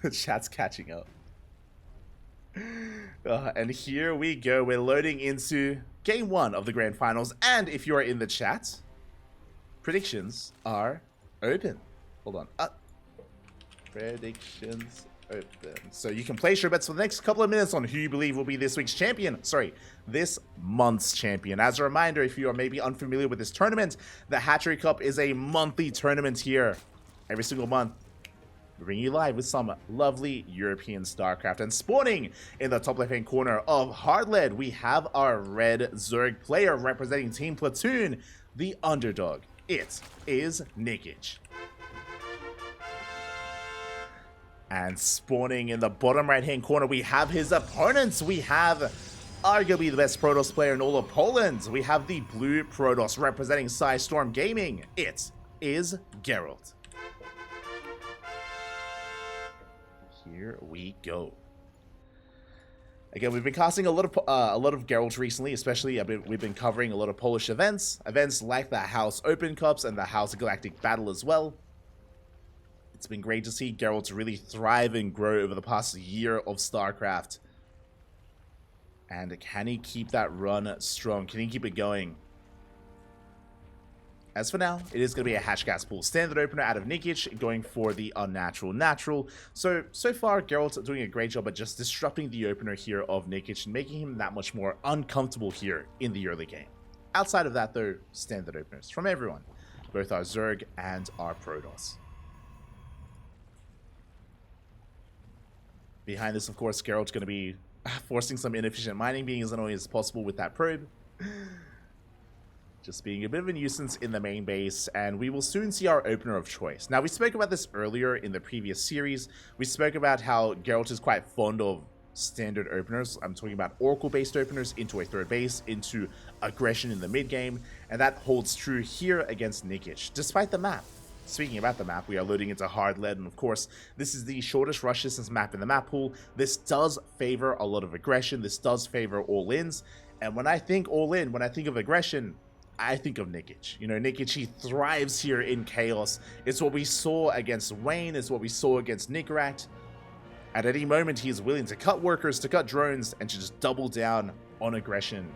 The chat's catching up. And here we go. We're loading into game 1 of the grand finals. And if you are in the chat, predictions are open. Hold on. Predictions open. So you can place your bets for the next couple of minutes on who you believe will be this week's champion. Sorry, this month's champion. As a reminder, if you are maybe unfamiliar with this tournament, the Hatchery Cup is a monthly tournament here. Every single month, we bring you live with some lovely European StarCraft. And spawning in the top left-hand corner of Hardlead, we have our red Zerg player representing Team Platoon, the underdog. It is Nikich. And spawning in the bottom right-hand corner, we have his opponents. We have arguably the best Protoss player in all of Poland. We have the blue Protoss representing Storm Gaming. It is Gerald. Here we go. Again, we've been casting a lot of Geralt recently, especially we've been covering a lot of Polish events like the House Open Cups and the House Galactic Battle as well. It's been great to see Geralt really thrive and grow over the past year of StarCraft. And can he keep that run strong? Can he keep it going? As for now, it is going to be a Hatch Gas Pool standard opener out of Nikich, going for the unnatural natural. So far, Geralt doing a great job at just disrupting the opener here of Nikich and making him that much more uncomfortable here in the early game. Outside of that, though, standard openers from everyone, both our Zerg and our Protoss. Behind this, of course, Geralt's going to be forcing some inefficient mining, being as annoying as possible with that probe. Just being a bit of a nuisance in the main base, and we will soon see our opener of choice. Now, we spoke about this earlier in the previous series. We spoke about how Geralt is quite fond of standard openers. I'm talking about Oracle-based openers into a third base, into aggression in the mid-game, and that holds true here against Nikich, despite the map. Speaking about the map, we are loading into Hardlead, and of course, this is the shortest rush distance map in the map pool. This does favor a lot of aggression. This does favor all-ins, and when I think all-in, when I think of aggression, I think of Nikich. You know, Nikich, he thrives here in chaos. It's what we saw against Wayne. It's what we saw against Nickrat. At any moment, he is willing to cut workers, to cut drones, and to just double down on aggression.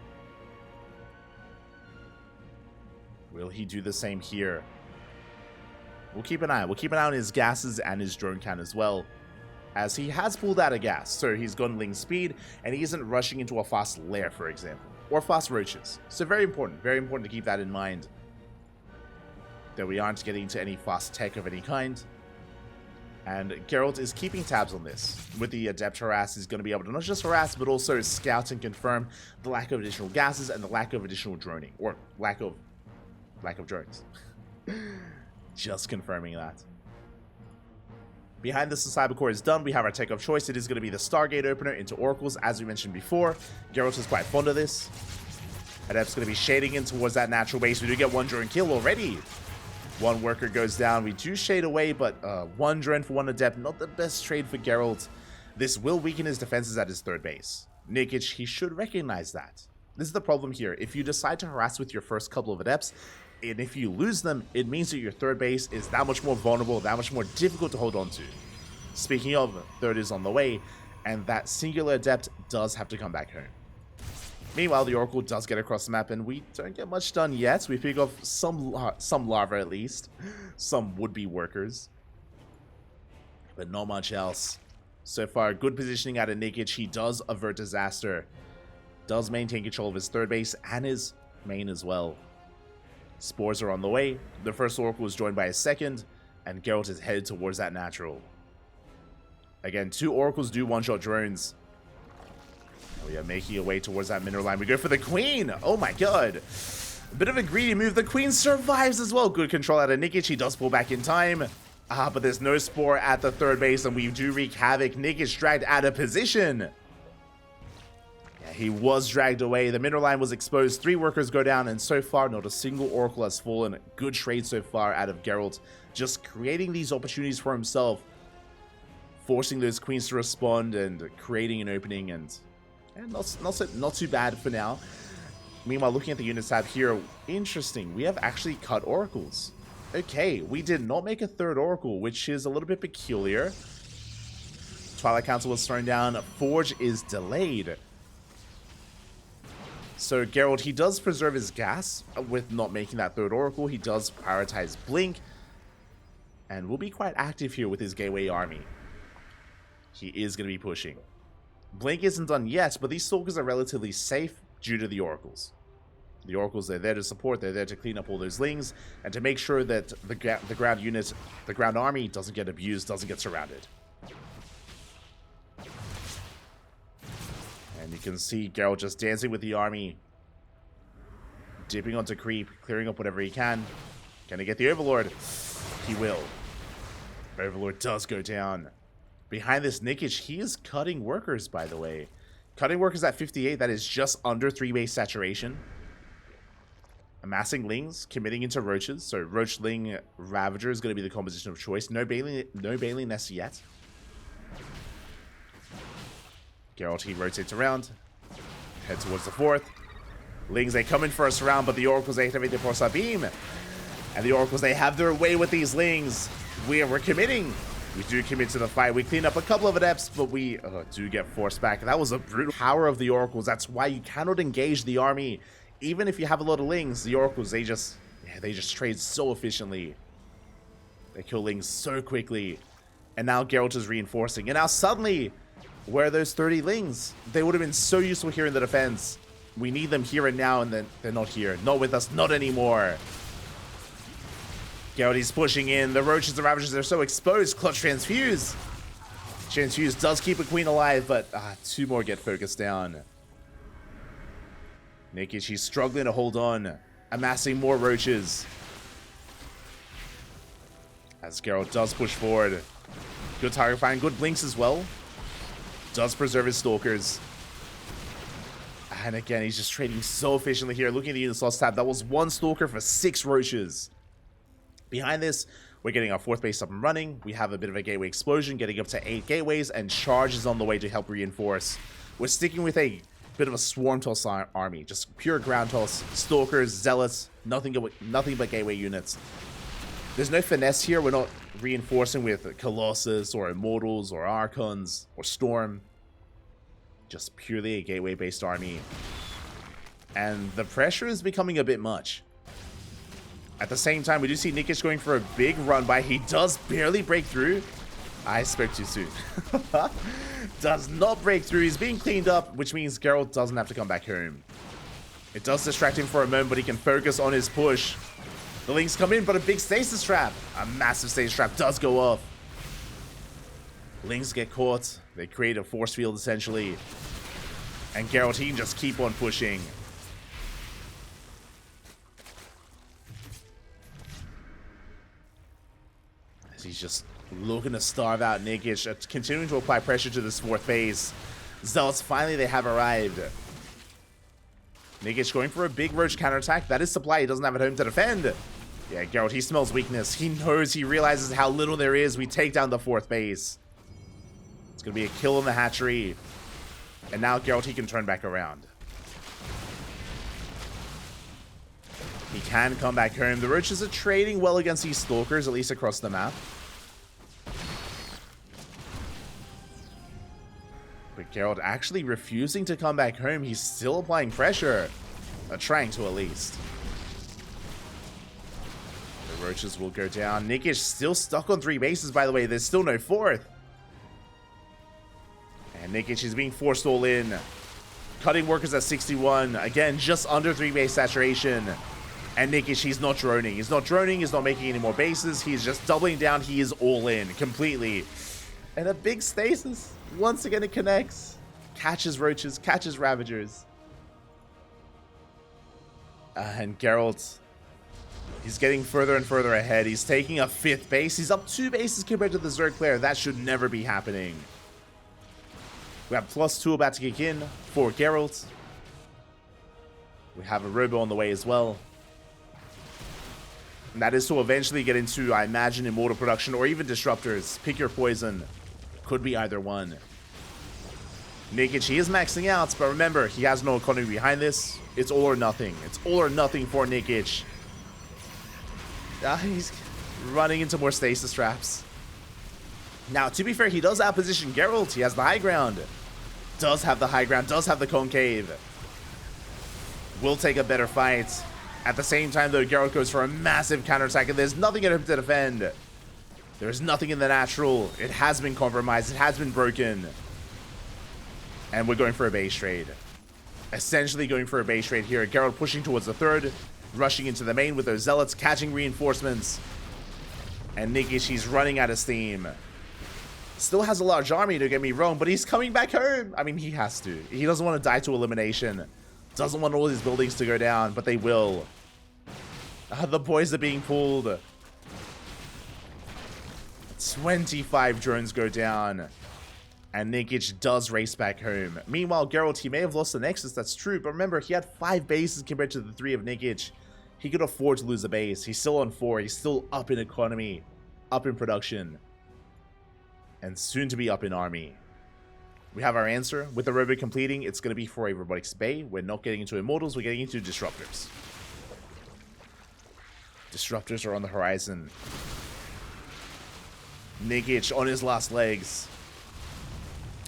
Will he do the same here? We'll keep an eye. We'll keep an eye on his gases and his drone count as well, as he has pulled out a gas. So he's gone ling speed, and he isn't rushing into a fast lair, for example, or fast roaches. So very important to keep that in mind, that we aren't getting into any fast tech of any kind. And Geralt is keeping tabs on this. With the Adept Harass, he's going to be able to not just harass, but also scout and confirm the lack of additional gases and the lack of additional droning, or lack of drones. Just confirming that. Behind this, the Cybercore is done. We have our tech of choice. It is going to be the Stargate opener into Oracles, as we mentioned before. Geralt is quite fond of this. Adept's going to be shading in towards that natural base. We do get one drone kill already. One worker goes down. We do shade away, but one drone for one Adept, not the best trade for Geralt. This will weaken his defenses at his third base. Nikich, he should recognize that. This is the problem here. If you decide to harass with your first couple of Adepts, and if you lose them, it means that your third base is that much more vulnerable, that much more difficult to hold on to. Speaking of, third is on the way, and that singular Adept does have to come back home. Meanwhile, the Oracle does get across the map, and we don't get much done yet. We pick off some larvae at least, some would-be workers, but not much else. So far, good positioning out of Nikich. He does avert disaster, does maintain control of his third base and his main as well. Spores are on the way. The first Oracle is joined by a second, and Geralt is headed towards that natural. Again, two Oracles do one-shot drones. We are making our way towards that mineral line. We go for the Queen. Oh my god. A bit of a greedy move. The Queen survives as well. Good control out of Nikich. He does pull back in time. But there's no Spore at the third base, and we do wreak havoc. Nikich dragged out of position. He was dragged away. The mineral line was exposed. 3 workers go down, and so far, not a single Oracle has fallen. Good trade so far out of Geralt. Just creating these opportunities for himself. Forcing those Queens to respond and creating an opening, and not too bad for now. Meanwhile, looking at the units tab here, interesting. We have actually cut Oracles. Okay, we did not make a third Oracle, which is a little bit peculiar. Twilight Council was thrown down. Forge is delayed. So Gerald, he does preserve his gas with not making that third Oracle. He does prioritize Blink. And will be quite active here with his Gateway army. He is going to be pushing. Blink isn't done yet, but these Stalkers are relatively safe due to the Oracles. The Oracles, they're there to support, they're there to clean up all those Lings, and to make sure that the ground unit, the ground army doesn't get abused, doesn't get surrounded. And you can see Gerald just dancing with the army. Dipping onto creep, clearing up whatever he can. Can he get the Overlord? He will. Overlord does go down. Behind this Nikich, he is cutting workers, by the way. Cutting workers at 58, that is just under 3-base saturation. Amassing Lings, committing into Roaches. So Roach Ling Ravager is going to be the composition of choice. No Bailey Nest yet. Geralt, he rotates around. Head towards the 4th. Lings, they come in first round, but the Oracles, they activate the Force Beam. And the Oracles, they have their way with these Lings. We're committing. We do commit to the fight. We clean up a couple of Adepts, but we do get forced back. That was a brutal power of the Oracles. That's why you cannot engage the army. Even if you have a lot of Lings, the Oracles, they just trade so efficiently. They kill Lings so quickly. And now Geralt is reinforcing. And now suddenly, where are those 30 Lings? They would have been so useful here in the defense. We need them here and now, and then they're not here. Not with us, not anymore. Geralt is pushing in. The Roaches and Ravagers are so exposed. Clutch Transfuse. Transfuse does keep a Queen alive, but 2 more get focused down. Nikich, he's struggling to hold on. Amassing more Roaches. As Geralt does push forward. Good target find, good Blinks as well. Does preserve his Stalkers. And again, he's just trading so efficiently here. Looking at the unit slots tab, that was 1 Stalker for 6 Roaches. Behind this, we're getting our 4th base up and running. We have a bit of a Gateway Explosion, getting up to 8 Gateways, and Charge is on the way to help reinforce. We're sticking with a bit of a Swarm Toss army. Just pure ground toss. Stalkers, Zealots, nothing but Gateway units. There's no finesse here. We're not reinforcing with Colossus, or Immortals, or Archons, or Storm. Just purely a Gateway-based army. And the pressure is becoming a bit much. At the same time, we do see Nikich going for a big run by. He does barely break through. I spoke too soon. Does not break through. He's being cleaned up, which means Geralt doesn't have to come back home. It does distract him for a moment, but he can focus on his push. The Lings come in, but a big stasis trap. A massive stasis trap does go off. Lings get caught. They create a force field, essentially. And Geralt, he can just keep on pushing. He's just looking to starve out Nikich, continuing to apply pressure to this 4th phase. Zealots, finally they have arrived. Nikich going for a big Roach counterattack. That is supply. He doesn't have it home to defend. Yeah, Geralt, he smells weakness. He knows, he realizes how little there is. We take down the 4th base. It's going to be a kill in the hatchery. And now Geralt, he can turn back around. He can come back home. The Roaches are trading well against these Stalkers, at least across the map. But Geralt actually refusing to come back home. He's still applying pressure. Trying to, at least. The Roaches will go down. Nikich still stuck on 3 bases, by the way. There's still no 4th. And Nikich is being forced all in. Cutting workers at 61. Again, just under 3 base saturation. And Nikich, he's not droning. He's not droning. He's not making any more bases. He's just doubling down. He is all in completely. And a big stasis. Once again, it connects. Catches Roaches. Catches Ravagers. And Geralt, he's getting further and further ahead. He's taking a 5th base. He's up 2 bases compared to the Zerg player. That should never be happening. We have +2 about to kick in for Geralt. We have a Robo on the way as well. And that is to eventually get into, I imagine, Immortal production or even Disruptors. Pick your poison. Could be either one. Nikich, he is maxing out, but remember, he has no economy behind this. It's all or nothing. It's all or nothing for Nikich. He's running into more stasis traps. Now, to be fair, he does outposition Gerald. He has the high ground. Does have the high ground. Does have the concave. Will take a better fight. At the same time, though, Gerald goes for a massive counterattack, and there's nothing in him to defend. There's nothing in the natural. It has been compromised. It has been broken. And we're going for a base trade. Essentially going for a base trade here. Gerald pushing towards the third. Rushing into the main with those zealots. Catching reinforcements. And Nikich, he's running out of steam. Still has a large army, don't get me wrong, but he's coming back home. I mean, he has to. He doesn't want to die to elimination. Doesn't want all his buildings to go down, but they will. The boys are being pulled. 25 drones go down. And Nikich does race back home. Meanwhile, Gerald, he may have lost the Nexus, that's true. But remember, he had 5 bases compared to the 3 of Nikich. He could afford to lose a base. He's still on 4. He's still up in economy. Up in production. And soon to be up in army. We have our answer. With the robot completing, it's going to be for a Robotics Bay. We're not getting into Immortals, we're getting into Disruptors. Disruptors are on the horizon. Nikich on his last legs.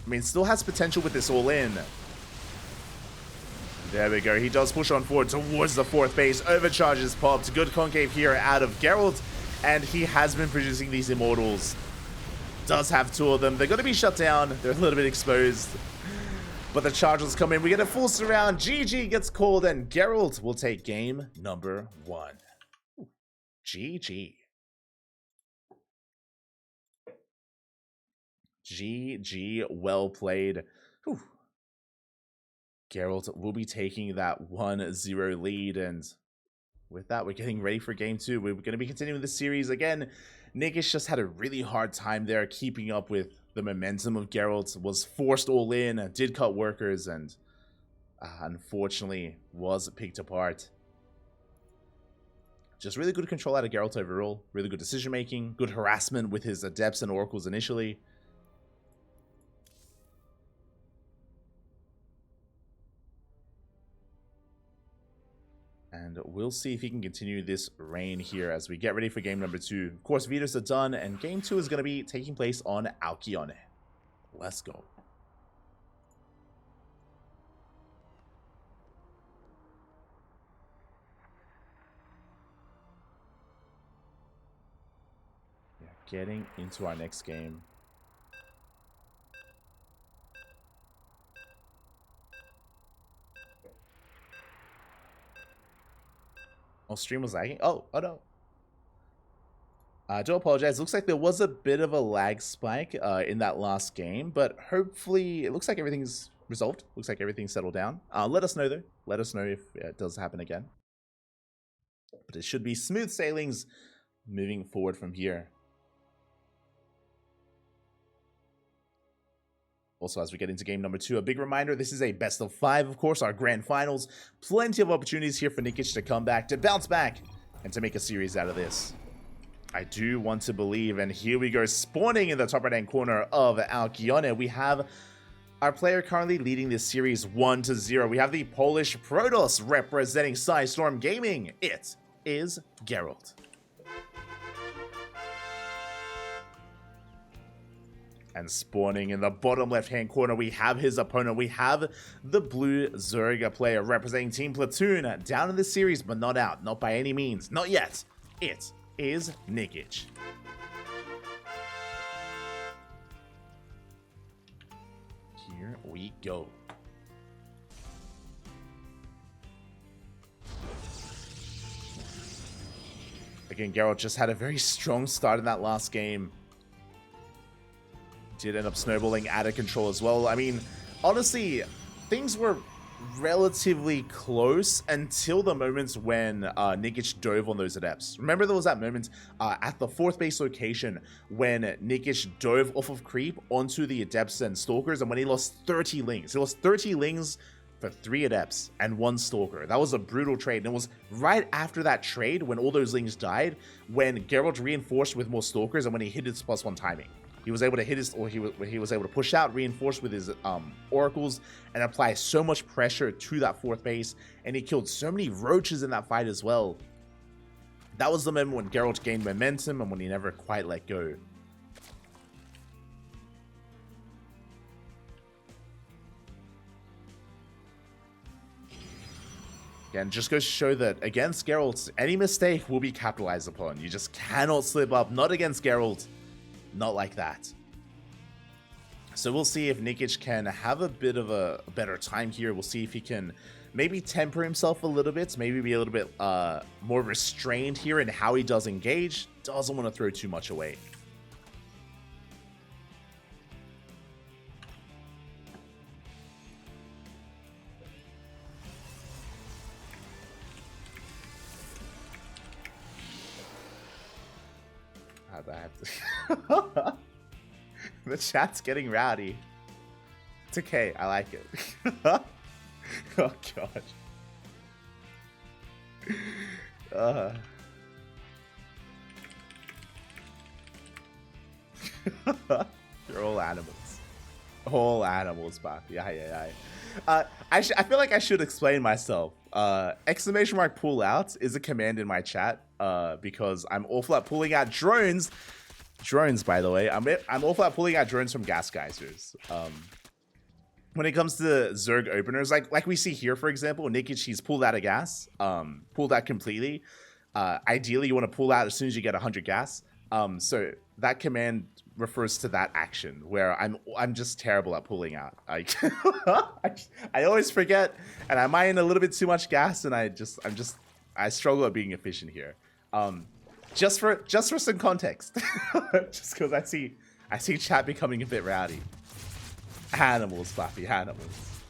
I mean, still has potential with this all in. There we go. He does push on forward towards the 4th base. Overcharges popped. Good concave here out of Gerald. And he has been producing these Immortals. Does have 2 of them. They're going to be shut down. They're a little bit exposed. But the charges come in. We get a full surround. GG gets called, and Gerald will take game number 1. GG. GG. Well played. Whew. Gerald will be taking that 1-0 lead, and with that, we're getting ready for game 2. We're going to be continuing the series again. Nikich just had a really hard time there keeping up with the momentum of Gerald. Was forced all in, did cut workers, and unfortunately was picked apart. Just really good control out of Gerald overall. Really good decision making. Good harassment with his Adepts and Oracles initially. And we'll see if he can continue this reign here as we get ready for game number 2. Of course, vetoes are done, and game 2 is going to be taking place on Alkyone. Let's go. Yeah, getting into our next game. Oh, stream was lagging? Oh no. I do apologize. Looks like there was a bit of a lag spike in that last game, but hopefully it looks like everything's resolved. Looks like everything's settled down. Let us know though. Let us know if it does happen again. But it should be smooth sailings moving forward from here. Also, as we get into game number 2, a big reminder, this is a best of 5, of course, our grand finals. Plenty of opportunities here for Nikich to come back, to bounce back, and to make a series out of this. I do want to believe, and here we go, spawning in the top right-hand corner of Alkyone. We have our player currently leading this series 1-0. We have the Polish Protoss representing Storm Gaming. It is Gerald. And spawning in the bottom left-hand corner, we have his opponent. We have the blue Zerga player representing Team Platoon down in the series, but not out. Not by any means. Not yet. It is Nikich. Here we go. Again, Gerald just had a very strong start in that last game. Did end up snowballing out of control as well. I mean, honestly, things were relatively close until the moments when Nikich dove on those Adepts. Remember there was that moment at the 4th base location when Nikich dove off of creep onto the Adepts and Stalkers, and when he lost 30 Lings. He lost 30 Lings for 3 Adepts and 1 Stalker. That was a brutal trade, and it was right after that trade when all those Lings died, when Gerald reinforced with more Stalkers and when he hit his +1 timing. He was able to hit his, or he was able to push out, reinforce with his oracles, and apply so much pressure to that 4th base. And he killed so many roaches in that fight as well. That was the moment when Gerald gained momentum and when he never quite let go. Again, just goes to show that against Gerald, any mistake will be capitalized upon. You just cannot slip up. Not against Gerald. Not like that. So we'll see if Nikich can have a bit of a better time here. We'll see if he can maybe temper himself a little bit. Maybe be a little bit more restrained here in how he does engage. Doesn't want to throw too much away. The chat's getting rowdy. It's okay. I like it. Oh, God. You're all animals. All animals, Bop. Yeah. I feel like I should explain myself. Exclamation mark pull out is a command in my chat because I'm awful at pulling out drones. Drones, by the way. I'm awful at pulling out drones from gas geysers. When it comes to Zerg openers, like we see here, for example, Nikich, he's pulled out of gas, pulled out completely. Ideally, you want to pull out as soon as you get 100 gas. So that command refers to that action where I'm just terrible at pulling out. I always forget, and I mine a little bit too much gas, and I struggle at being efficient here. Just for some context, just because I see chat becoming a bit rowdy. Animals, Flappy, animals.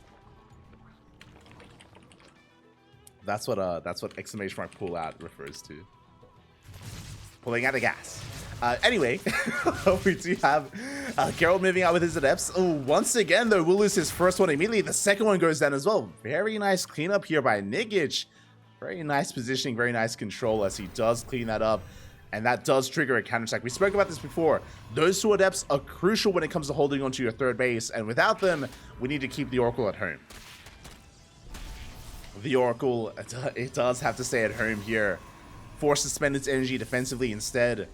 That's what exclamation mark pull out refers to. Pulling out of gas. Anyway, we do have Gerald moving out with his adepts. Oh, once again, though, we'll lose his first one immediately. The second one goes down as well. Very nice cleanup here by Nikich. Very nice positioning, very nice control as he does clean that up. And that does trigger a counterattack. We spoke about this before. Those two adepts are crucial when it comes to holding onto your third base. And without them, we need to keep the Oracle at home. The Oracle, it does have to stay at home here. Forced to spend its energy defensively instead.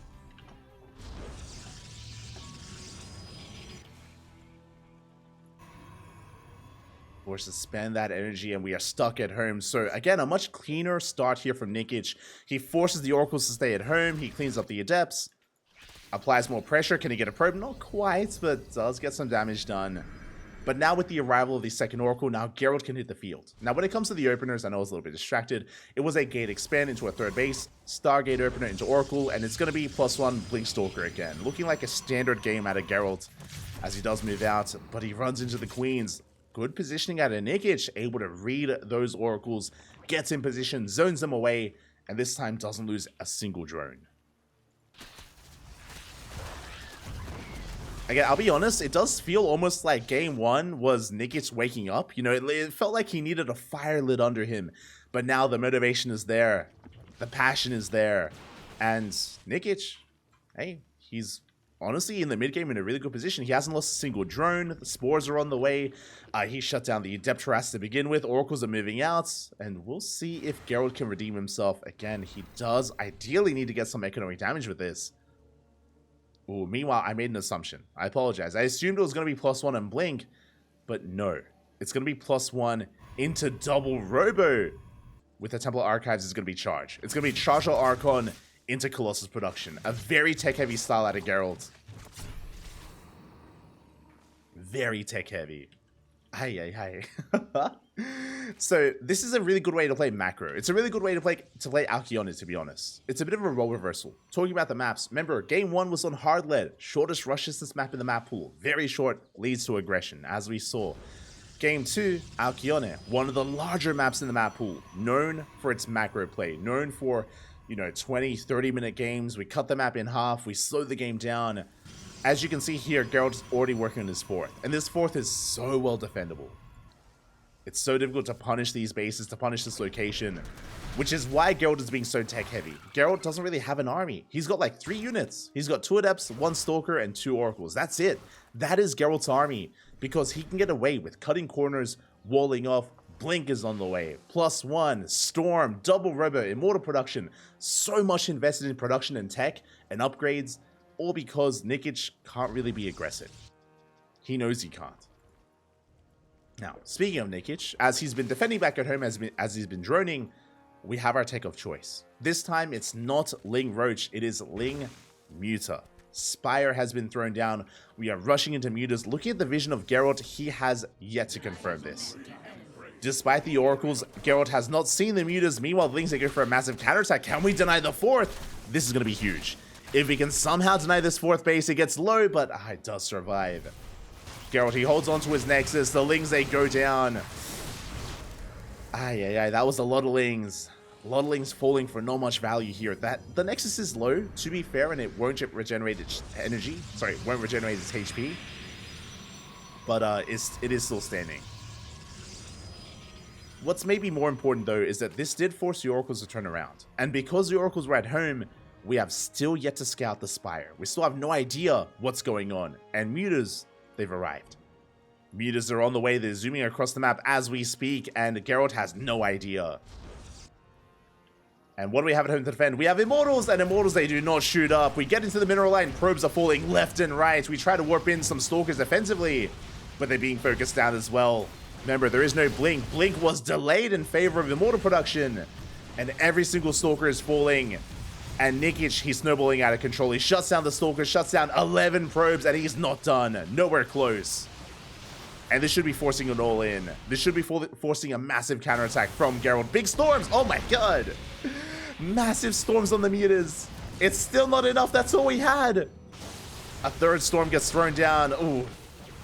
Forced to spend that energy, and we are stuck at home. So again, a much cleaner start here from Nikich. He forces the Oracles to stay at home. He cleans up the Adepts. Applies more pressure. Can he get a probe? Not quite, but does get some damage done. But now with the arrival of the second Oracle, now Gerald can hit the field. Now when it comes to the openers, I know I was a little bit distracted. It was a gate expand into a third base, Stargate opener into Oracle, and it's going to be +1 Blink Stalker again. Looking like a standard game out of Gerald as he does move out, but he runs into the Queens. Good positioning out of Nikich, able to read those Oracles, gets in position, zones them away, and this time doesn't lose a single drone. Again, I'll be honest, it does feel almost like game one was Nikich waking up. You know, it felt like he needed a fire lit under him, but now the motivation is there, the passion is there, and Nikich, hey, he's honestly in the mid game in a really good position. He hasn't lost a single drone. The spores are on the way. He shut down the Adept Harass to begin with. Oracles are moving out, and we'll see if Gerald can redeem himself. Again, he does ideally need to get some economic damage with this. Ooh, meanwhile, I made an assumption. I apologize. I assumed it was going to be +1 and Blink, but no. It's going to be +1 into double Robo. With the Temple Archives, it's going to be Charge. It's going to be Charge Archon into Colossus production. A very tech-heavy style out of Gerald. Very tech-heavy. Hi. So this is a really good way to play macro. It's a really good way to play Alcyone, to be honest. It's a bit of a role reversal. Talking about the maps, remember, game one was on hard lead. Shortest rush distance map in the map pool. Very short, leads to aggression, as we saw. Game 2, Alcyone, one of the larger maps in the map pool, known for its macro play, known for, you know, 20, 30-minute games. We cut the map in half, we slow the game down. As you can see here, Gerald's already working on his fourth, and this fourth is so well defendable. It's so difficult to punish these bases, to punish this location, which is why Gerald is being so tech-heavy. Gerald doesn't really have an army. He's got like 3 units. He's got 2 Adepts, 1 Stalker, and 2 Oracles. That's it. That is Gerald's army, because he can get away with cutting corners, walling off, Blink is on the way. +1, Storm, double Robo, Immortal production. So much invested in production and tech and upgrades, all because Nikich can't really be aggressive. He knows he can't. Now, speaking of Nikich, as he's been defending back at home, as he's been droning, we have our tech of choice. This time, it's not Ling Roach, it is Ling Muta. Spire has been thrown down. We are rushing into Mutas. Looking at the vision of Gerald, he has yet to confirm this. Despite the oracles, Gerald has not seen the Mutas. Meanwhile, Lings are going for a massive counterattack. Can we deny the fourth? This is going to be huge. If we can somehow deny this fourth base, it gets low, but it does survive. Gerald, he holds on to his Nexus. The Lings, they go down. That was a lot of Lings. A lot of Lings falling for not much value here. The Nexus is low, to be fair, and it won't regenerate its energy. Sorry, it won't regenerate its HP. But it is still standing. What's maybe more important, though, is that this did force the Oracles to turn around. And because the Oracles were at home, we have still yet to scout the Spire. We still have no idea what's going on. And Mutas, they've arrived. Mutas are on the way. They're zooming across the map as we speak, and Gerald has no idea. And what do we have at home to defend? We have Immortals, and Immortals, they do not shoot up. We get into the mineral line. Probes are falling left and right. We try to warp in some Stalkers defensively, but they're being focused down as well. Remember, there is no Blink. Blink was delayed in favor of Immortal production, and every single Stalker is falling. And Nikich, he's snowballing out of control. He shuts down the Stalker, shuts down 11 probes, and he's not done. Nowhere close. And this should be forcing an all-in. This should be forcing a massive counterattack from Gerald. Big storms! Oh my god! Massive storms on the Mutas. It's still not enough. That's all we had. A third storm gets thrown down. Ooh.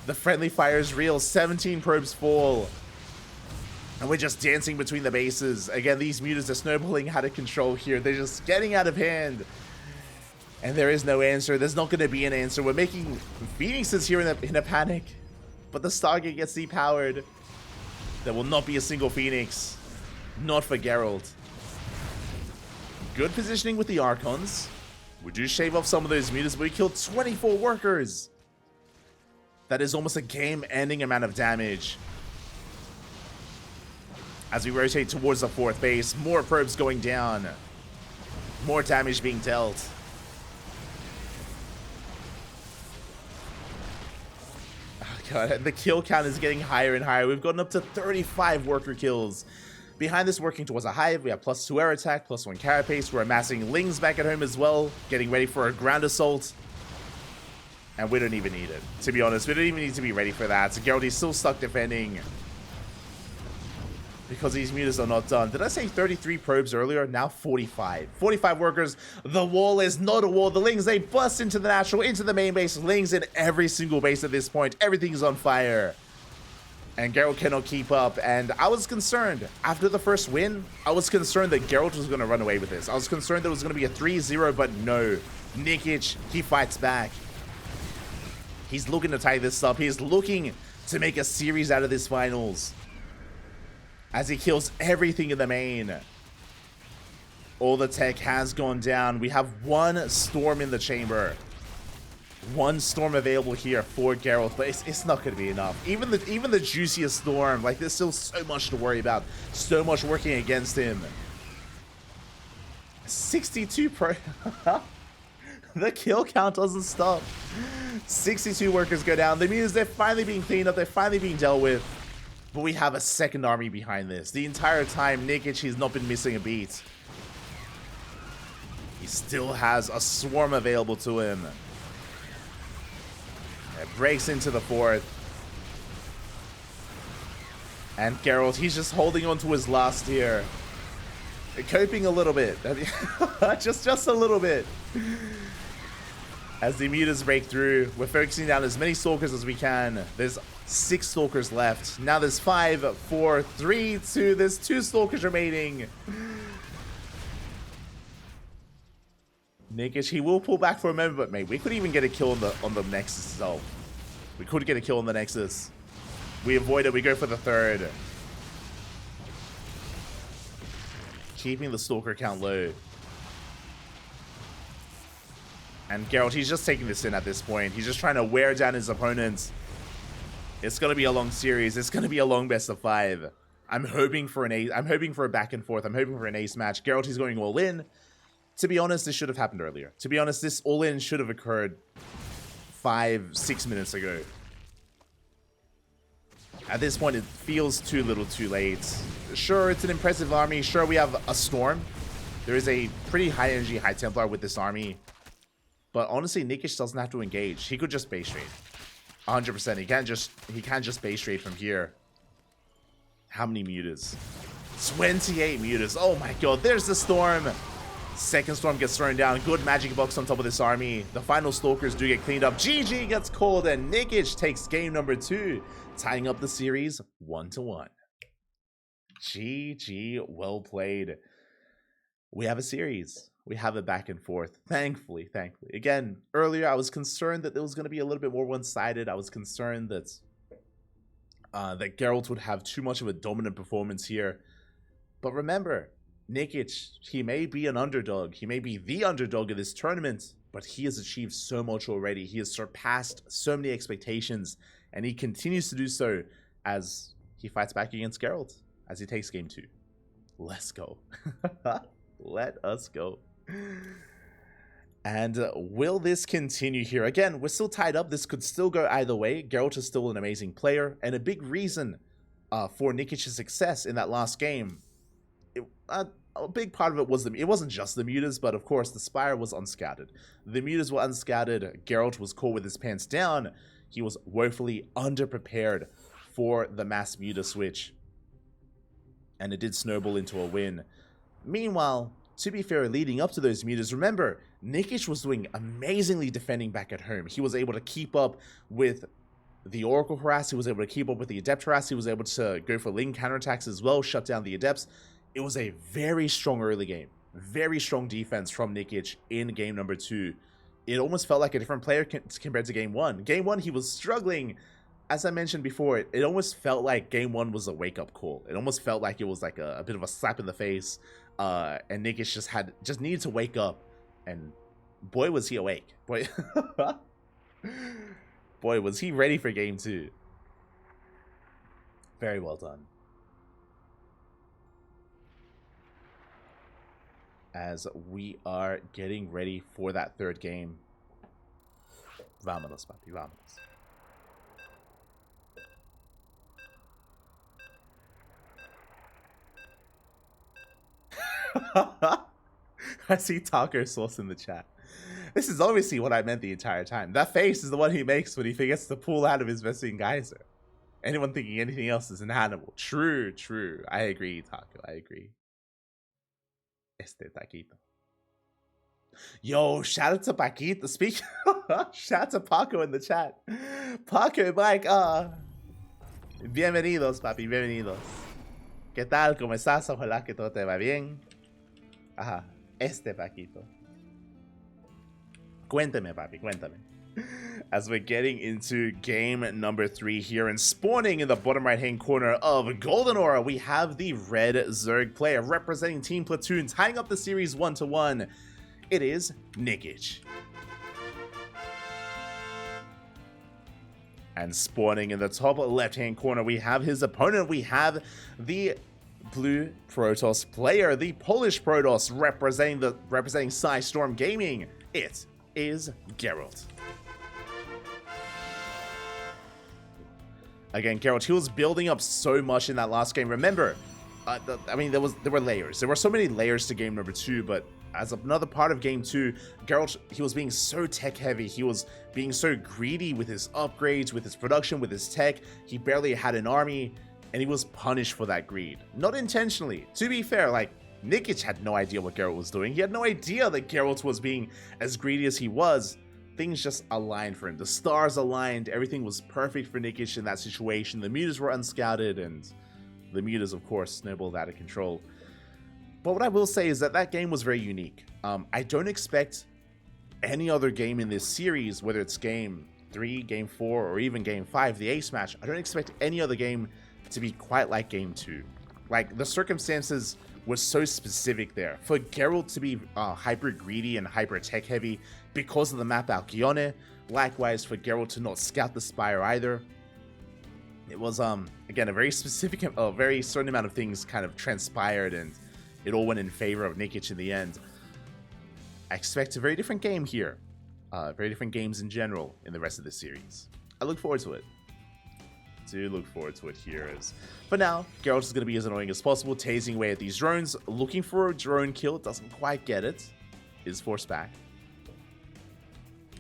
The friendly fire is real. 17 probes fall. And we're just dancing between the bases. Again, these Mutas are snowballing out of control here. They're just getting out of hand. And there is no answer. There's not going to be an answer. We're making Phoenixes here in a panic. But the Stargate gets depowered. There will not be a single Phoenix. Not for Gerald. Good positioning with the Archons. We do shave off some of those Mutas, but we killed 24 workers. That is almost a game-ending amount of damage. As we rotate towards the fourth base, more probes going down. More damage being dealt. Oh god, the kill count is getting higher and higher. We've gotten up to 35 worker kills. Behind this, working towards a hive, we have +2 air attack, +1 carapace. We're amassing Lings back at home as well, getting ready for a ground assault. And we don't even need it. To be honest, we don't even need to be ready for that. Gerald is still stuck defending. Because these Mutas are not done. Did I say 33 probes earlier? Now 45. 45 workers. The wall is not a wall. The Lings, they bust into the natural, into the main base. Lings in every single base at this point. Everything's on fire. And Gerald cannot keep up. And I was concerned. After the first win, I was concerned that Gerald was going to run away with this. I was concerned that it was going to be a 3-0, but no. Nikich, he fights back. He's looking to tie this up. He's looking to make a series out of this finals. As he kills everything in the main. All the tech has gone down. We have one storm in the chamber. One storm available here for Gerald, but it's not going to be enough. Even the juiciest storm, like, there's still so much to worry about. So much working against him. 62 pro... The kill count doesn't stop. 62 workers go down. The Mutas, they're finally being cleaned up. They're finally being dealt with. But we have a second army behind this. The entire time, Nikich, he's not been missing a beat. He still has a swarm available to him. It breaks into the fourth. And Gerald, he's just holding on to his last here. Coping a little bit. just a little bit. As the Mutas break through, we're focusing down as many Stalkers as we can. There's 6 Stalkers left. Now there's 5, 4, 3, 2. There's 2 Stalkers remaining. Nikich, he will pull back for a moment, but mate, we could even get a kill on the Nexus itself. We could get a kill on the Nexus. We avoid it. We go for the third. Keeping the Stalker count low. And Gerald, he's just taking this in at this point. He's just trying to wear down his opponents. It's going to be a long series. It's going to be a long best of 5. I'm hoping for an ace. I'm hoping for a back and forth. I'm hoping for an ace match. Gerald, he's going all in. To be honest, this should have happened earlier. To be honest, this all in should have occurred 5-6 minutes ago. At this point, it feels too little too late. Sure, it's an impressive army. Sure, we have a Storm. There is a pretty high energy High Templar with this army. But honestly, Nikich doesn't have to engage. He could just base trade. 100%. He can't just base trade from here. How many mutas? 28 mutas. Oh my god, there's the Storm. Second Storm gets thrown down. Good magic box on top of this army. The final Stalkers do get cleaned up. GG gets called, and Nikich takes game number 2, tying up the series 1-1. GG, well played. We have a series. We have a back and forth. Thankfully. Again, earlier I was concerned that there was going to be a little bit more one-sided. I was concerned that that Gerald would have too much of a dominant performance here. But remember, Nikich, he may be an underdog. He may be the underdog of this tournament, but he has achieved so much already. He has surpassed so many expectations, and he continues to do so as he fights back against Gerald, as he takes game 2. Let's go. Let us go. And will this continue here? Again, we're still tied up. This could still go either way. Geralt is still an amazing player, and a big reason for Nikich's success in that last game. A big part of it was it wasn't just the mutas, but of course the Spire was unscouted. The mutas were unscouted. Geralt was caught with his pants down. He was woefully underprepared for the mass muta switch, and it did snowball into a win. Meanwhile, to be fair, leading up to those mutas, remember, Nikich was doing amazingly defending back at home. He was able to keep up with the Oracle harass. He was able to keep up with the Adept harass. He was able to go for Ling counterattacks as well, shut down the Adepts. It was a very strong early game. Very strong defense from Nikich in game number 2. It almost felt like a different player compared to game 1. Game 1, he was struggling. As I mentioned before, it almost felt like game 1 was a wake-up call. It almost felt like it was like a bit of a slap in the face. And Nikich just needed to wake up, and boy was he awake. Boy, boy was he ready for game 2. Very well done. As we are getting ready for that third game. Vámonos, papi, vámonos. I see taco sauce in the chat. This is obviously what I meant the entire time. That face is the one he makes when he forgets to pull out of his Vesting Geyser. Anyone thinking anything else is an animal. True. I agree, Taco. I agree. Este taquito. Yo, shout out to Paquito. Shout out to Paco in the chat. Paco, Mike, bienvenidos, papi, bienvenidos. ¿Qué tal? ¿Cómo estás? Ojalá que todo te va bien. Ajá, este Paquito. Cuéntame, papi, cuéntame. As we're getting into game number 3 here, and spawning in the bottom right-hand corner of Golden Aura, we have the Red Zerg player representing Team Platoon, tying up the series 1-1. It is Nikich. And spawning in the top left-hand corner, we have his opponent. We have the Blue Protoss player, the Polish Protoss, representing Storm Gaming. It is Gerald. Again, Gerald, he was building up so much in that last game. Remember, I mean, there were layers. There were so many layers to game number 2, but as another part of game 2, Gerald, he was being so tech heavy. He was being so greedy with his upgrades, with his production, with his tech. He barely had an army, and he was punished for that greed. Not intentionally. To be fair, like, Nikich had no idea what Geralt was doing. He had no idea that Geralt was being as greedy as he was. Things just aligned for him. The stars aligned. Everything was perfect for Nikich in that situation. The mutas were unscouted, and the mutas, of course, snowballed out of control. But what I will say is that game was very unique. I don't expect any other game in this series, whether it's game 3, game 4, or even game 5, the ace match, I don't expect any other game to be quite like game 2. Like, the circumstances was so specific there. For Geralt to be hyper greedy and hyper tech heavy because of the map Alcyone, likewise for Geralt to not scout the Spire either. It was, again, a very specific, a very certain amount of things kind of transpired, and it all went in favor of Nikich in the end. I expect a very different game here. Very different games in general in the rest of this series. I look forward to it. Do look forward to it here. As for now, Gerald is going to be as annoying as possible, tasing away at these drones, looking for a drone kill. Doesn't quite get it. Is forced back.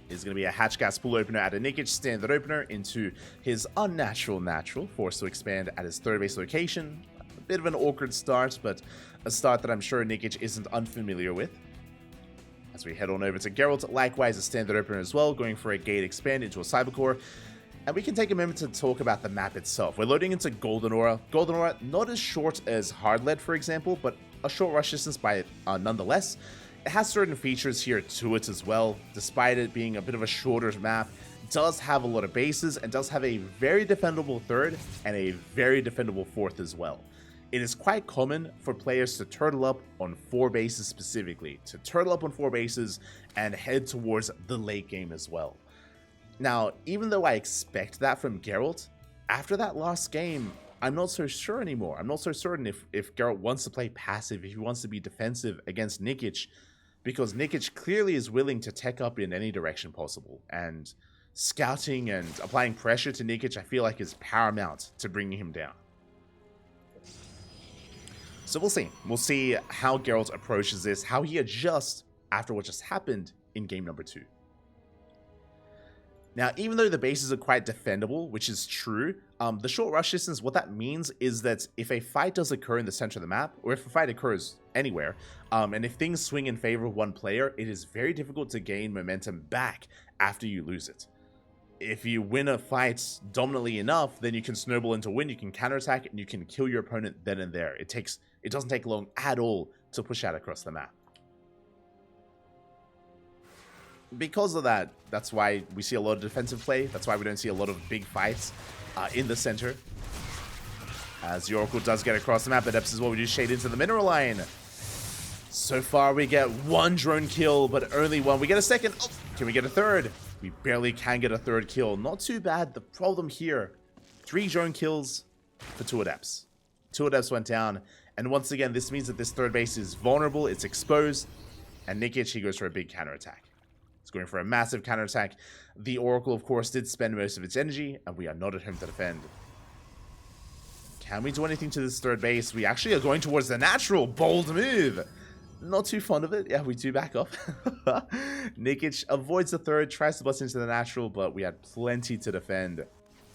Is going to be a hatch gas pool opener at a Nikich standard opener into his unnatural natural, forced to expand at his third base location. A bit of an awkward start, but a start that I'm sure Nikich isn't unfamiliar with. As we head on over to Gerald, likewise a standard opener as well, going for a gate expand into a cybercore. And we can take a moment to talk about the map itself. We're loading into Golden Aura. Golden Aura, not as short as Hard Lead, for example, but a short rush distance by nonetheless. It has certain features here to it as well, despite it being a bit of a shorter map. It does have a lot of bases and does have a very defendable third and a very defendable fourth as well. It is quite common for players to turtle up on 4 bases specifically, to turtle up on 4 bases and head towards the late game as well. Now, even though I expect that from Gerald, after that last game, I'm not so sure anymore. I'm not so certain if Gerald wants to play passive, if he wants to be defensive against Nikich, because Nikich clearly is willing to tech up in any direction possible, and scouting and applying pressure to Nikich I feel like is paramount to bringing him down. So we'll see. We'll see how Geralt approaches this, how he adjusts after what just happened in game number 2. Now, even though the bases are quite defendable, which is true, the short rush distance, what that means is that if a fight does occur in the center of the map, or if a fight occurs anywhere, and if things swing in favor of one player, it is very difficult to gain momentum back after you lose it. If you win a fight dominantly enough, then you can snowball into win, you can counterattack, and you can kill your opponent then and there. It doesn't take long at all to push out across the map. Because of that, that's why we see a lot of defensive play. That's why we don't see a lot of big fights in the center. As the Oracle does get across the map, but as well, we do shade into the mineral line. So far, we get 1 drone kill, but only 1. We get a second. Oh, can we get a third? We barely can get a third kill. Not too bad. The problem here, 3 drone kills for 2 adepts. 2 adepts went down. And once again, this means that this third base is vulnerable. It's exposed. And Nikich, he goes for a big counterattack. It's going for a massive counterattack. The Oracle, of course, did spend most of its energy, and we are not at home to defend. Can we do anything to this third base? We actually are going towards the natural. Bold move. Not too fond of it. Yeah, we do back up. Nikich avoids the third, tries to bust into the natural, but we had plenty to defend.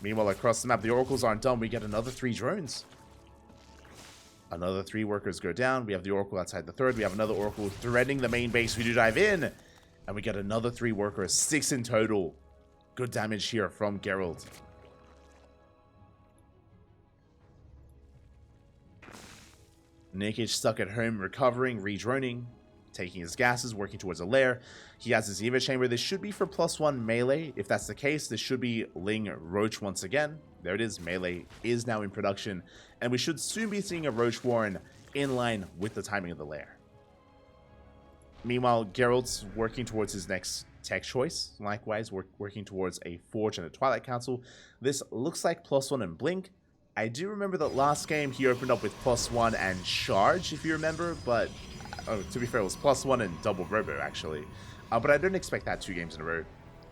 Meanwhile, across the map, the Oracles aren't done. We get another 3 drones. Another 3 workers go down. We have the Oracle outside the third. We have another Oracle threatening the main base. We do dive in. And we get another 3 workers. 6 in total. Good damage here from Gerald. Nikich stuck at home, recovering, redroning, taking his gases, working towards a lair. He has his Eva chamber. This should be for +1 melee. If that's the case, this should be Ling Roach once again. There it is. Melee is now in production. And we should soon be seeing a Roach Warren in line with the timing of the lair. Meanwhile, Gerald's working towards his next tech choice. Likewise, working towards a Forge and a Twilight Council. This looks like +1 and Blink. I do remember that last game he opened up with +1 and Charge, if you remember, but to be fair, it was +1 and Double Robo, actually. But I don't expect that 2 games in a row.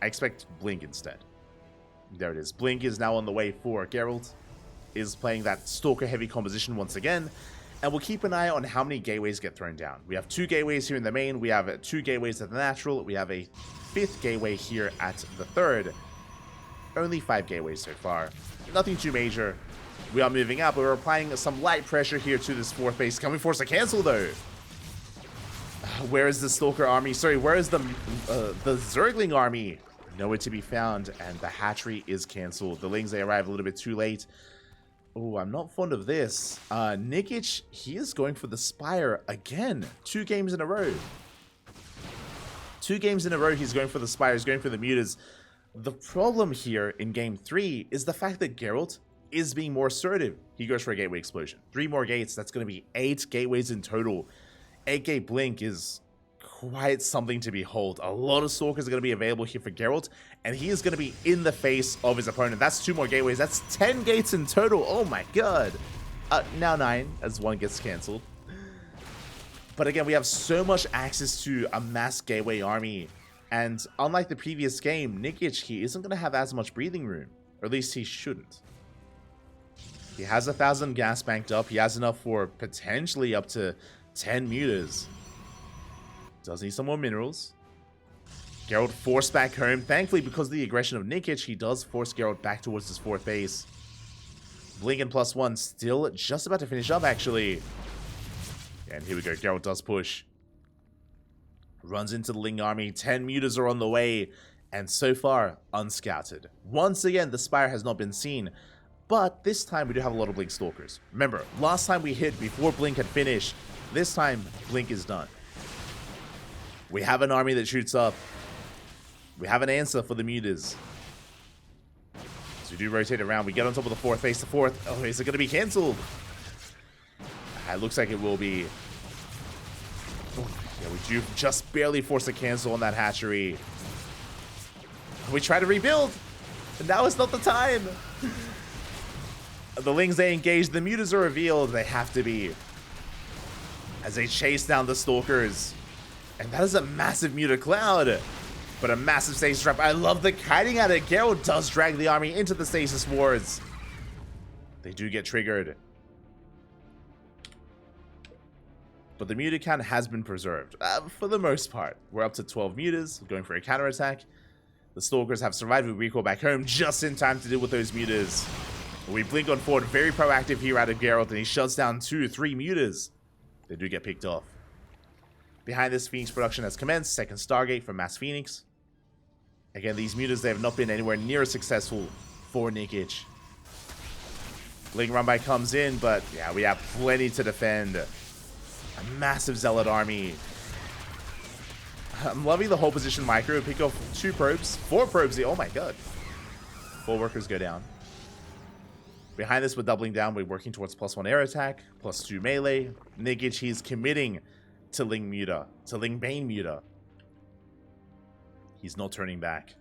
I expect Blink instead. There it is. Blink is now on the way for Gerald. Is playing that Stalker-heavy composition once again. And we'll keep an eye on how many gateways get thrown down. We have 2 gateways here in the main. We have 2 gateways at the natural. We have a 5th gateway here at the third. Only 5 gateways so far. Nothing too major. We are moving up, but we're applying some light pressure here to this 4th base. Can we force a cancel, though? Where is the Stalker army? Sorry, where is the Zergling army? Nowhere to be found, and the hatchery is canceled. The Lings, they arrive a little bit too late. Oh, I'm not fond of this. Nikich, he is going for the Spire again. 2 games in a row. 2 games in a row, he's going for the Spire. He's going for the Mutas. The problem here in game 3 is the fact that Geralt is being more assertive. He goes for a gateway explosion. 3 more gates. That's going to be 8 gateways in total. 8 gate blink is quite something to behold. A lot of Stalkers are going to be available here for Gerald, and he is going to be in the face of his opponent. That's 2 more gateways. That's 10 gates in total. Oh my god. Now 9, as 1 gets cancelled. But again, we have so much access to a mass gateway army. And unlike the previous game, Nikich, he isn't going to have as much breathing room. Or at least he shouldn't. He has 1,000 gas banked up. He has enough for potentially up to 10 mutas. Does need some more minerals. Gerald forced back home. Thankfully, because of the aggression of Nikich, he does force Gerald back towards his 4th base. Blink and +1 still just about to finish up, actually. And here we go. Gerald does push. Runs into the Ling army. 10 mutas are on the way. And so far, unscouted. Once again, the Spire has not been seen. But this time, we do have a lot of Blink Stalkers. Remember, last time we hit before Blink had finished. This time, Blink is done. We have an army that shoots up. We have an answer for the mutas. So we do rotate around. We get on top of the 4th base. The 4th. Oh, is it going to be cancelled? It looks like it will be. Oh, yeah, we do just barely force a cancel on that hatchery. We try to rebuild. And now is not the time. The Lings, they engage. The mutas are revealed. They have to be. As they chase down the Stalkers. And that is a massive muta cloud. But a massive stasis trap. I love the kiting at it. Gerald does drag the army into the stasis wards. They do get triggered. But the muta count has been preserved. For the most part. We're up to 12 mutas. Going for a counterattack. The Stalkers have survived. We recall back home just in time to deal with those mutas. We blink on forward. Very proactive here out of Gerald. And he shuts down 2, 3 mutas. They do get picked off. Behind this, Phoenix production has commenced. 2nd Stargate from Mass Phoenix. Again, these mutas, they have not been anywhere near as successful for Nikich. Ling Runby comes in, but yeah, we have plenty to defend. A massive Zealot army. I'm loving the whole position micro. Pick off 2 probes. 4 probes. Oh my god. 4 workers go down. Behind this, we're doubling down. We're working towards +1 air attack, +2 melee. Nikich, he's committing to Ling Muta, to Ling Bane Muta. He's not turning back.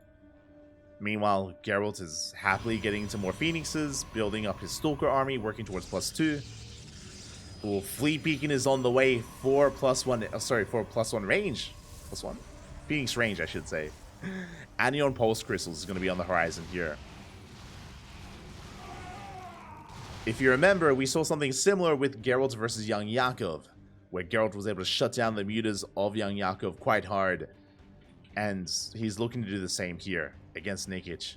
Meanwhile, Geralt is happily getting into more Phoenixes, building up his Stalker army, working towards +2. Ooh, Fleet Beacon is on the way for +1, for +1 range. +1? Phoenix range, I should say. Anion Pulse Crystals is going to be on the horizon here. If you remember, we saw something similar with Geralt versus Young Yakov, where Geralt was able to shut down the mutas of Young Yakov quite hard. And he's looking to do the same here against Nikich.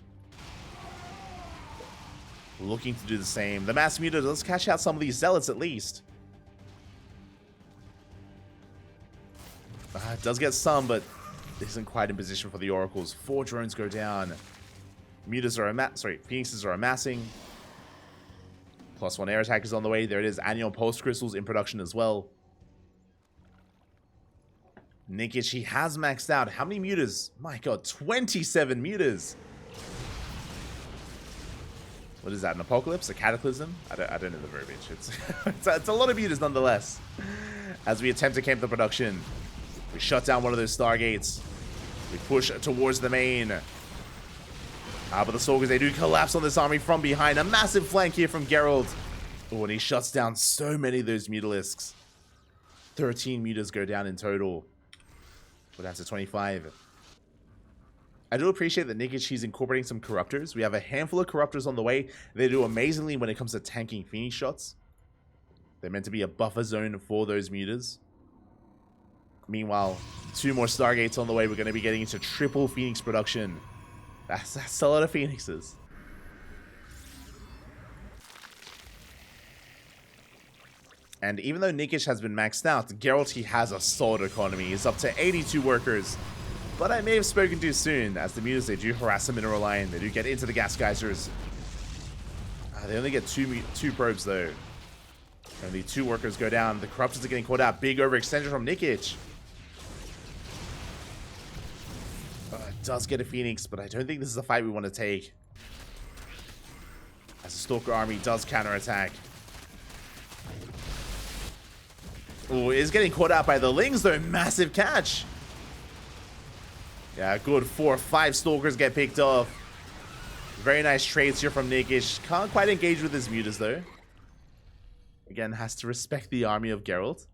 Looking to do the same. The Mass Muta does catch out some of these Zealots at least. It does get some, but isn't quite in position for the Oracles. 4 drones go down. Mutas are Phoenixes are amassing. +1 air attack is on the way. There it is. Annual Pulse Crystals in production as well. Nikich, he has maxed out. How many mutas? My god, 27 mutas. What is that, an apocalypse? A cataclysm? I don't know the verbiage. It's a lot of mutas nonetheless. As we attempt to camp the production. We shut down one of those Stargates. We push towards the main. But the Stalkers, they do collapse on this army from behind. A massive flank here from Gerald. Oh, and he shuts down so many of those Mutalisks. 13 mutas go down in total. We're down to 25. I do appreciate that Nikich, he's incorporating some Corruptors. We have a handful of Corruptors on the way. They do amazingly when it comes to tanking Phoenix shots. They're meant to be a buffer zone for those mutas. Meanwhile, 2 more Stargates on the way. We're going to be getting into triple Phoenix production. That's a lot of Phoenixes. And even though Nikich has been maxed out, Geralt, he has a solid economy. He's up to 82 workers. But I may have spoken too soon, as the mutas, they do harass the mineral line. They do get into the gas geysers. They only get two probes, though. Only 2 workers go down. The Corruptors are getting caught out. Big overextension from Nikich. Does get a Phoenix, but I don't think this is a fight we want to take. As the Stalker army does counterattack. Oh, is getting caught out by the Lings though. Massive catch. Yeah, good 4 or 5 Stalkers get picked off. Very nice trades here from Nikich. Can't quite engage with his mutas though. Again, has to respect the army of Gerald.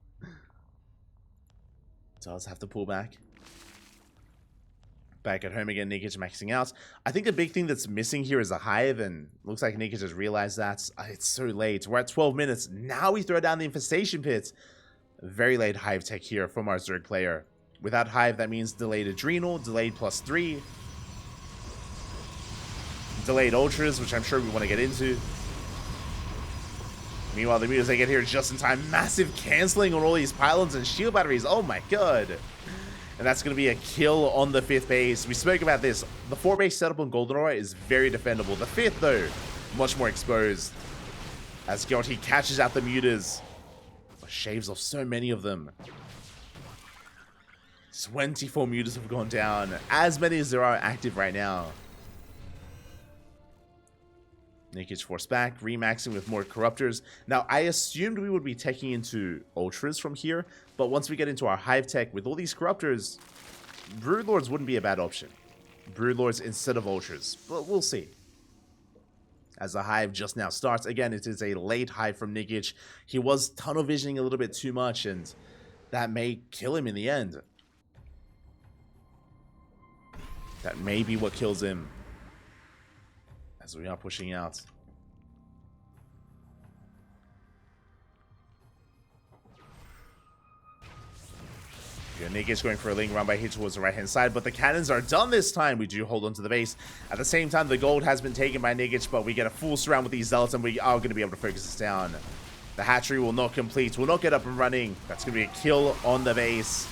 Does have to pull back. Back at home again, Nikich maxing out. I think the big thing that's missing here is a hive, and looks like Nikich has realized that. It's so late. We're at 12 minutes. Now we throw down the infestation pit. Very late hive tech here from our Zerg player. Without hive, that means delayed adrenal, delayed +3. Delayed ultras, which I'm sure we want to get into. Meanwhile, the mutas they get here just in time. Massive canceling on all these pylons and shield batteries. Oh my god. And that's going to be a kill on the 5th base. We spoke about this. The 4 base setup on Golden Aura is very defendable. The 5th, though, much more exposed. As Gerald, he catches out the mutas. Shaves off so many of them. 24 mutas have gone down. As many as there are active right now. Nikich forced back, remaxing with more corruptors. Now, I assumed we would be taking into ultras from here, but once we get into our hive tech with all these corruptors, Broodlords wouldn't be a bad option. Broodlords instead of ultras, but we'll see. As the hive just now starts, again, it is a late hive from Nikich. He was tunnel visioning a little bit too much, and that may kill him in the end. That may be what kills him. As we are pushing out. Yeah, Nikich going for a Ling run by hit towards the right hand side, but the cannons are done this time. We do hold on to the base. At the same time, the gold has been taken by Nikich, but we get a full surround with these zealots, and we are going to be able to focus this down. The hatchery will not complete, will not get up and running. That's going to be a kill on the base.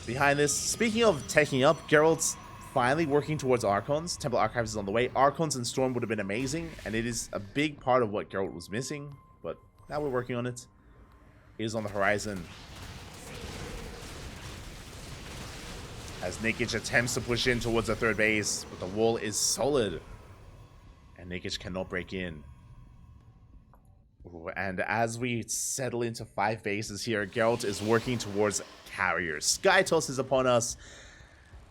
Behind this, speaking of taking up, Gerald's finally working towards Archons. Temple Archives is on the way. Archons and Storm would have been amazing, and it is a big part of what Gerald was missing, but now we're working on it. It is on the horizon. As Nikich attempts to push in towards the 3rd base, but the wall is solid, and Nikich cannot break in. Ooh, and as we settle into 5 bases here, Geralt is working towards carriers. Sky Toss is upon us.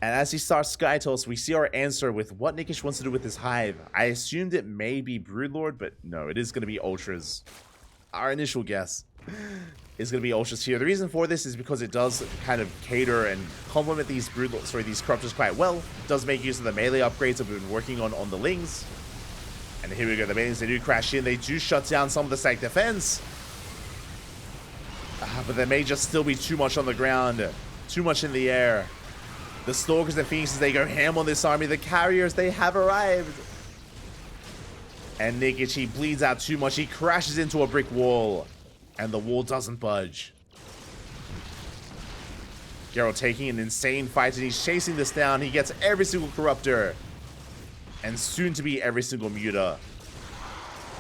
And as he starts Sky Toss, we see our answer with what Nikich wants to do with his hive. I assumed it may be Broodlord, but no, it is going to be Ultras. Our initial guess is going to be Ultras here. The reason for this is because it does kind of cater and complement these these Corruptors quite well. It does make use of the melee upgrades that we've been working on the Lings. And here we go, the Minions, they do crash in. They do shut down some of the stack defense. But there may just still be too much on the ground. Too much in the air. The Stalkers and Phoenixes, they go ham on this army. The Carriers, they have arrived. And Nikich, he bleeds out too much. He crashes into a brick wall. And the wall doesn't budge. Gerald taking an insane fight, and he's chasing this down. He gets every single Corruptor. And soon to be every single Muta.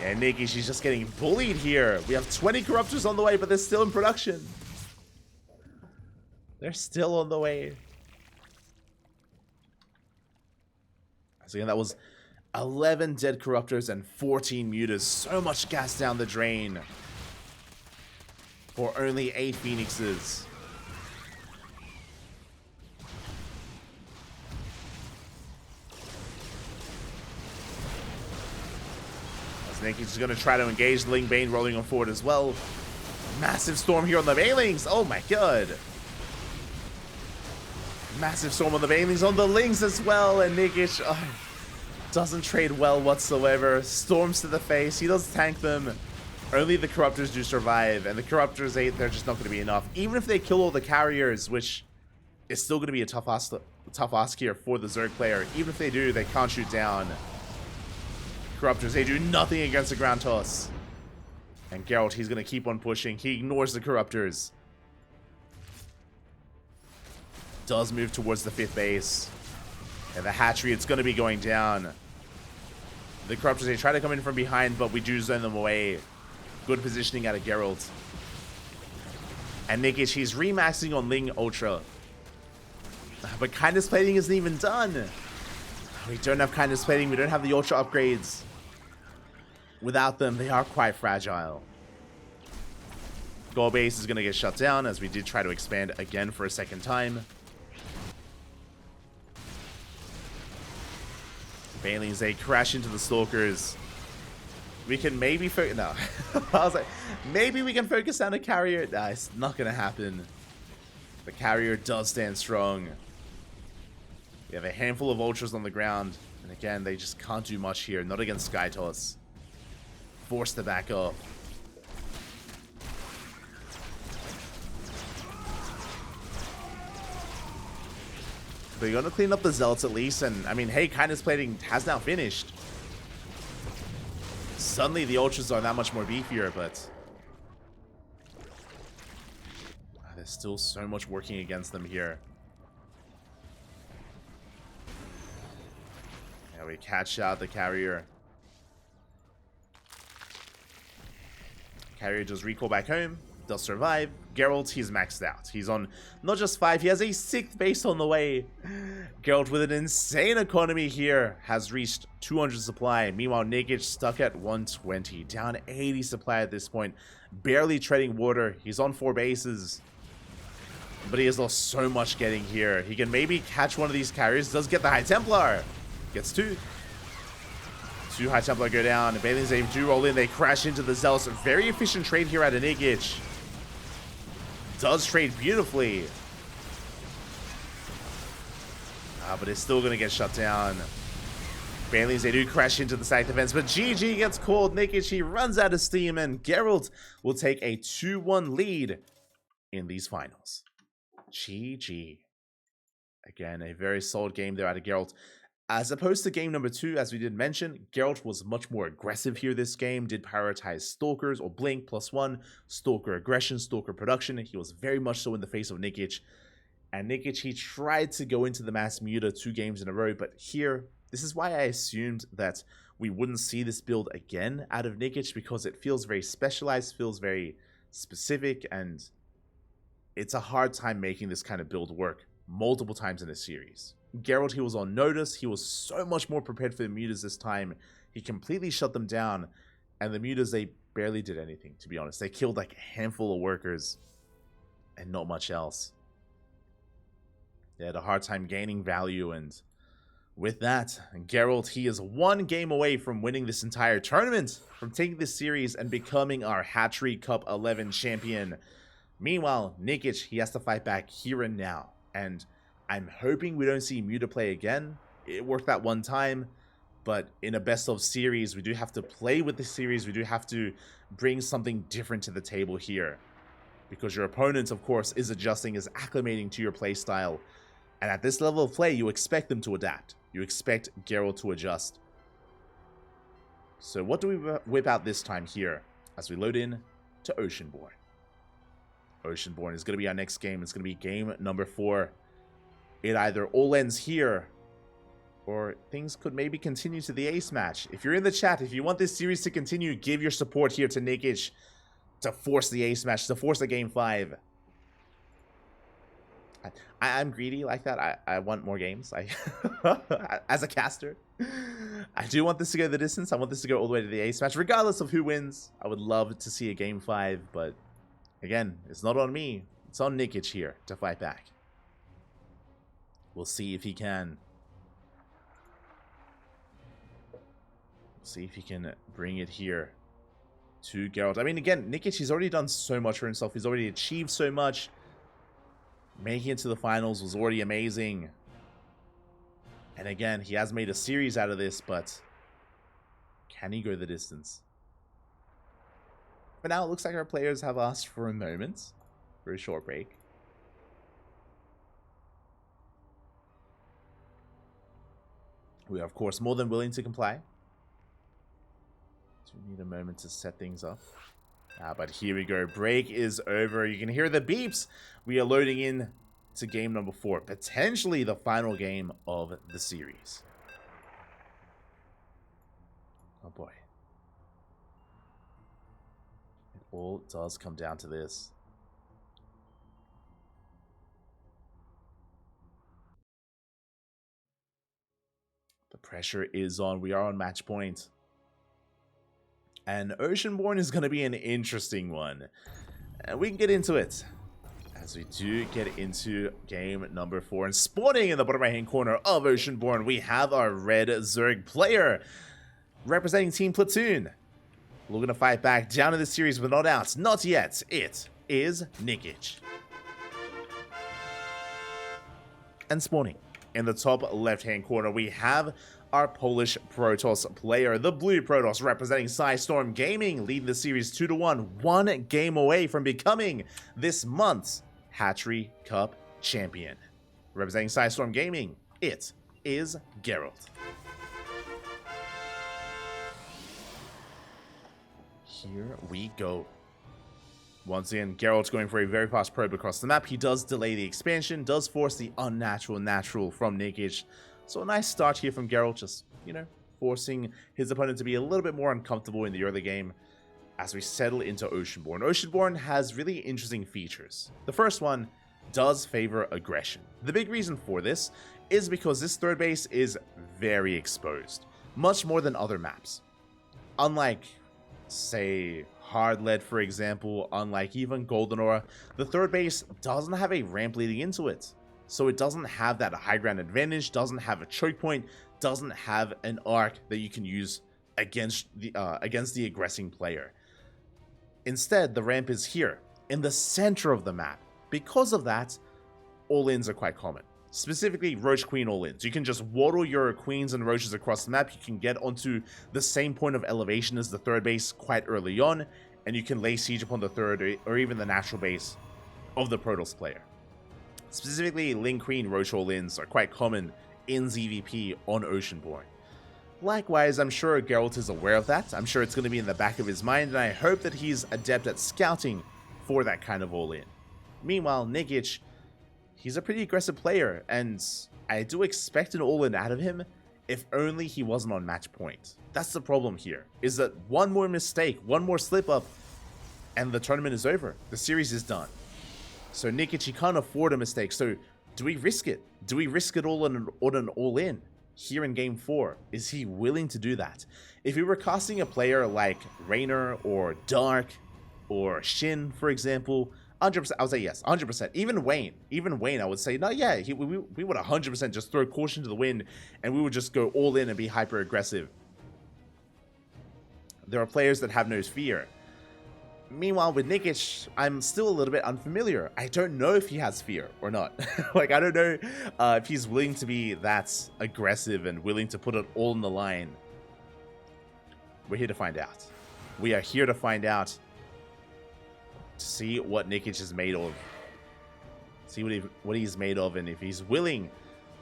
And Nikich, she's just getting bullied here. We have 20 Corruptors on the way, but they're still in production. They're still on the way. So again, that was 11 dead Corruptors and 14 Mutas. So much gas down the drain. For only 8 Phoenixes. Nikich is going to try to engage Ling Bane rolling on forward as well. Massive storm here on the Banelings. Oh my god. Massive storm on the Banelings, on the Lings as well. And Nikich doesn't trade well whatsoever. Storms to the face. He does tank them. Only the Corruptors do survive. And the Corruptors, they're just not going to be enough. Even if they kill all the Carriers, which is still going to be a tough ask here for the Zerg player. Even if they do, they can't shoot down. Corruptors, they do nothing against the ground toss. And Geralt, he's going to keep on pushing. He ignores the Corruptors. Does move towards the 5th base. And the hatchery, it's going to be going down. The Corruptors, they try to come in from behind, but we do zone them away. Good positioning out of Geralt. And Nikich, he's remaxing on Ling Ultra. But Kindness Plating isn't even done. We don't have Kindness Plating. We don't have the Ultra upgrades. Without them, they are quite fragile. skull base is going to get shut down as we did try to expand again for a second time. Banelings, they crash into the Stalkers. We can maybe focus. No. I was like, maybe we can focus on a carrier. Nah, it's not going to happen. The carrier does stand strong. We have a handful of ultras on the ground. And again, they just can't do much here. Not against Skytoss. Forced to back up. But you're going to clean up the Zealots at least. And, I mean, hey, Kindness Plating has now finished. Suddenly, the Ultras are that much more beefier, but... there's still so much working against them here. Yeah, we catch out the Carrier. Carrier does recall back home. Does survive. Gerald, he's maxed out. He's on not just 5, he has a 6th base on the way. Gerald with an insane economy here has reached 200 supply. Meanwhile, Nikich stuck at 120. Down 80 supply at this point. Barely treading water. He's on 4 bases. But he has lost so much getting here. He can maybe catch one of these carriers. Does get the High Templar. Gets 2. 2 High Templar go down. And Banelings, they do roll in. They crash into the Zealots. Very efficient trade here out of Nikich. Does trade beautifully. But it's still going to get shut down. Banelings, they do crash into the side defense, but GG gets called. Nikich, he runs out of steam, and Gerald will take a 2-1 lead in these finals. GG. Again, a very solid game there out of Gerald. As opposed to game number 2, as we did mention, Gerald was much more aggressive here this game, did prioritize Stalkers or Blink +1, Stalker aggression, Stalker production. He was very much so in the face of Nikich. And Nikich, he tried to go into the mass muta 2 games in a row, but here, this is why I assumed that we wouldn't see this build again out of Nikich, because it feels very specialized, feels very specific, and it's a hard time making this kind of build work multiple times in a series. Gerald, he was on notice. He was so much more prepared for the mutas this time. He completely shut them down. And the mutas, they barely did anything, to be honest. They killed like a handful of workers and not much else. They had a hard time gaining value. And with that, Gerald, he is 1 game away from winning this entire tournament, from taking this series and becoming our Hatchery Cup 11 champion. Meanwhile, Nikich, he has to fight back here and now. And I'm hoping we don't see Muta play again. It worked that one time, but in a best of series, we do have to play with the series. We do have to bring something different to the table here, because your opponent, of course, is adjusting, is acclimating to your play style. And at this level of play, you expect them to adapt. You expect Gerald to adjust. So what do we whip out this time here as we load in to Oceanborn? Oceanborn is going to be our next game. It's going to be game number 4. It either all ends here, or things could maybe continue to the ace match. If you're in the chat, if you want this series to continue, give your support here to Nikich to force the ace match, to force the game 5. I'm greedy like that. I want more games. As a caster, I do want this to go the distance. I want this to go all the way to the ace match, regardless of who wins. I would love to see a game 5, but again, it's not on me. It's on Nikich here to fight back. We'll see if he can. We'll see if he can bring it here to Gerald. I mean, again, Nikich, he's already done so much for himself. He's already achieved so much. Making it to the finals was already amazing. And again, he has made a series out of this, but can he go the distance? But now it looks like our players have asked for a moment, for a short break. We are, of course, more than willing to comply. Do need a moment to set things up. But here we go. Break is over. You can hear the beeps. We are loading in to game number 4. Potentially the final game of the series. Oh boy. It all does come down to this. The pressure is on. We are on match point. And Oceanborn is going to be an interesting one. And we can get into it. As we do get into game number 4. And spawning in the bottom right hand corner of Oceanborn, we have our red Zerg player representing Team Platoon. Looking to fight back down in this series, but not out. Not yet. It is Nikich. And spawning in the top left hand corner, we have our Polish Protoss player, the blue Protoss, representing Storm Gaming, leading the series 2-1, 1 game away from becoming this month's Hatchery Cup champion. Representing Storm Gaming, it is Gerald. Here we go. Once again, Gerald's going for a very fast probe across the map. He does delay the expansion, does force the unnatural natural from Nikich. So a nice start here from Gerald, just, forcing his opponent to be a little bit more uncomfortable in the early game as we settle into Oceanborn. Oceanborn has really interesting features. The first one does favor aggression. The big reason for this is because this third base is very exposed, much more than other maps. Unlike, say, Hard Lead, for example, unlike even Golden Aura, the third base doesn't have a ramp leading into it. So it doesn't have that high ground advantage, doesn't have a choke point, doesn't have an arc that you can use against the aggressing player. Instead, the ramp is here, in the center of the map. Because of that, all-ins are quite common. Specifically, Roach Queen all-ins. You can just waddle your queens and roaches across the map. You can get onto the same point of elevation as the third base quite early on, and you can lay siege upon the third or even the natural base of the Protoss player. Specifically, Ling Queen Roach all-ins are quite common in ZVP on Oceanborn. Likewise, I'm sure Geralt is aware of that. I'm sure it's going to be in the back of his mind, and I hope that he's adept at scouting for that kind of all-in. Meanwhile, Nikich, he's a pretty aggressive player, and I do expect an all-in out of him, if only he wasn't on match point. That's the problem here, is that one more mistake, one more slip-up, and the tournament is over. The series is done. So Nikich, he can't afford a mistake, so do we risk it? Do we risk it all on an all-in here in Game 4? Is he willing to do that? If we were casting a player like Raynor or Dark or Shin, for example, 100%, I would say yes, 100%. Even Wayne, I would say, no, yeah, we would 100% just throw caution to the wind, and we would just go all in and be hyper aggressive. There are players that have no fear. Meanwhile, with Nikich, I'm still a little bit unfamiliar. I don't know if he has fear or not. Like, I don't know if he's willing to be that aggressive and willing to put it all on the line. We're here to find out. We are here to find out, to see what Nikich is made of. See what he's made of, and if he's willing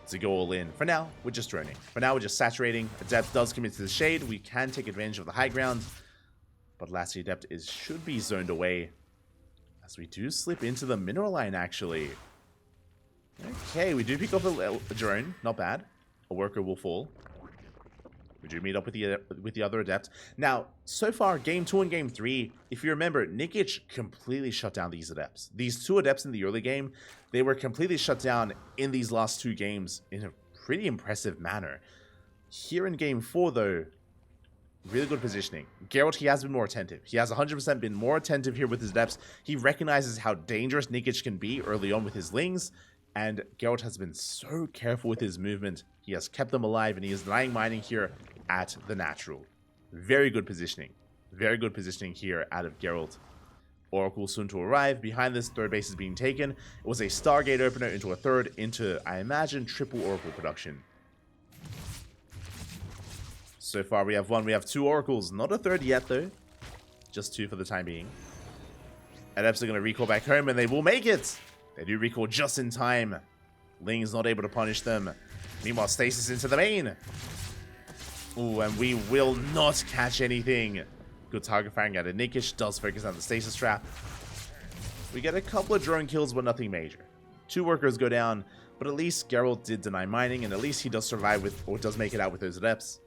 to go all in. For now, we're just droning. For now, we're just saturating. Adept does commit to the shade. We can take advantage of the high ground. But lastly, Adept should be zoned away, as we do slip into the mineral line, actually. Okay, we do pick up a drone. Not bad. A worker will fall. We do meet up with the other Adept. Now, so far, Game 2 and Game 3, if you remember, Nikich completely shut down these Adepts. These two Adepts in the early game, they were completely shut down in these last two games in a pretty impressive manner. Here in Game 4, though, really good positioning. Geralt, he has been more attentive. He has 100% been more attentive here with his Adepts. He recognizes how dangerous Nikich can be early on with his Lings, and Geralt has been so careful with his movement. He has kept them alive, and he is denying mining here at the natural. Very good positioning. Very good positioning here out of Geralt. Oracle soon to arrive. Behind this, third base is being taken. It was a Stargate opener into a third, into, I imagine, triple Oracle production. So far, we have two Oracles. Not a third yet, though. Just two for the time being. Adepts are going to recall back home, and they will make it. They do recall just in time. Ling is not able to punish them. Meanwhile, Stasis into the main. Ooh, and we will not catch anything. Good target firing out of Nikich. Does focus on the Stasis trap. We get a couple of drone kills, but nothing major. Two workers go down, but at least Geralt did deny mining, and at least he does survive with, or does make it out with those Adepts,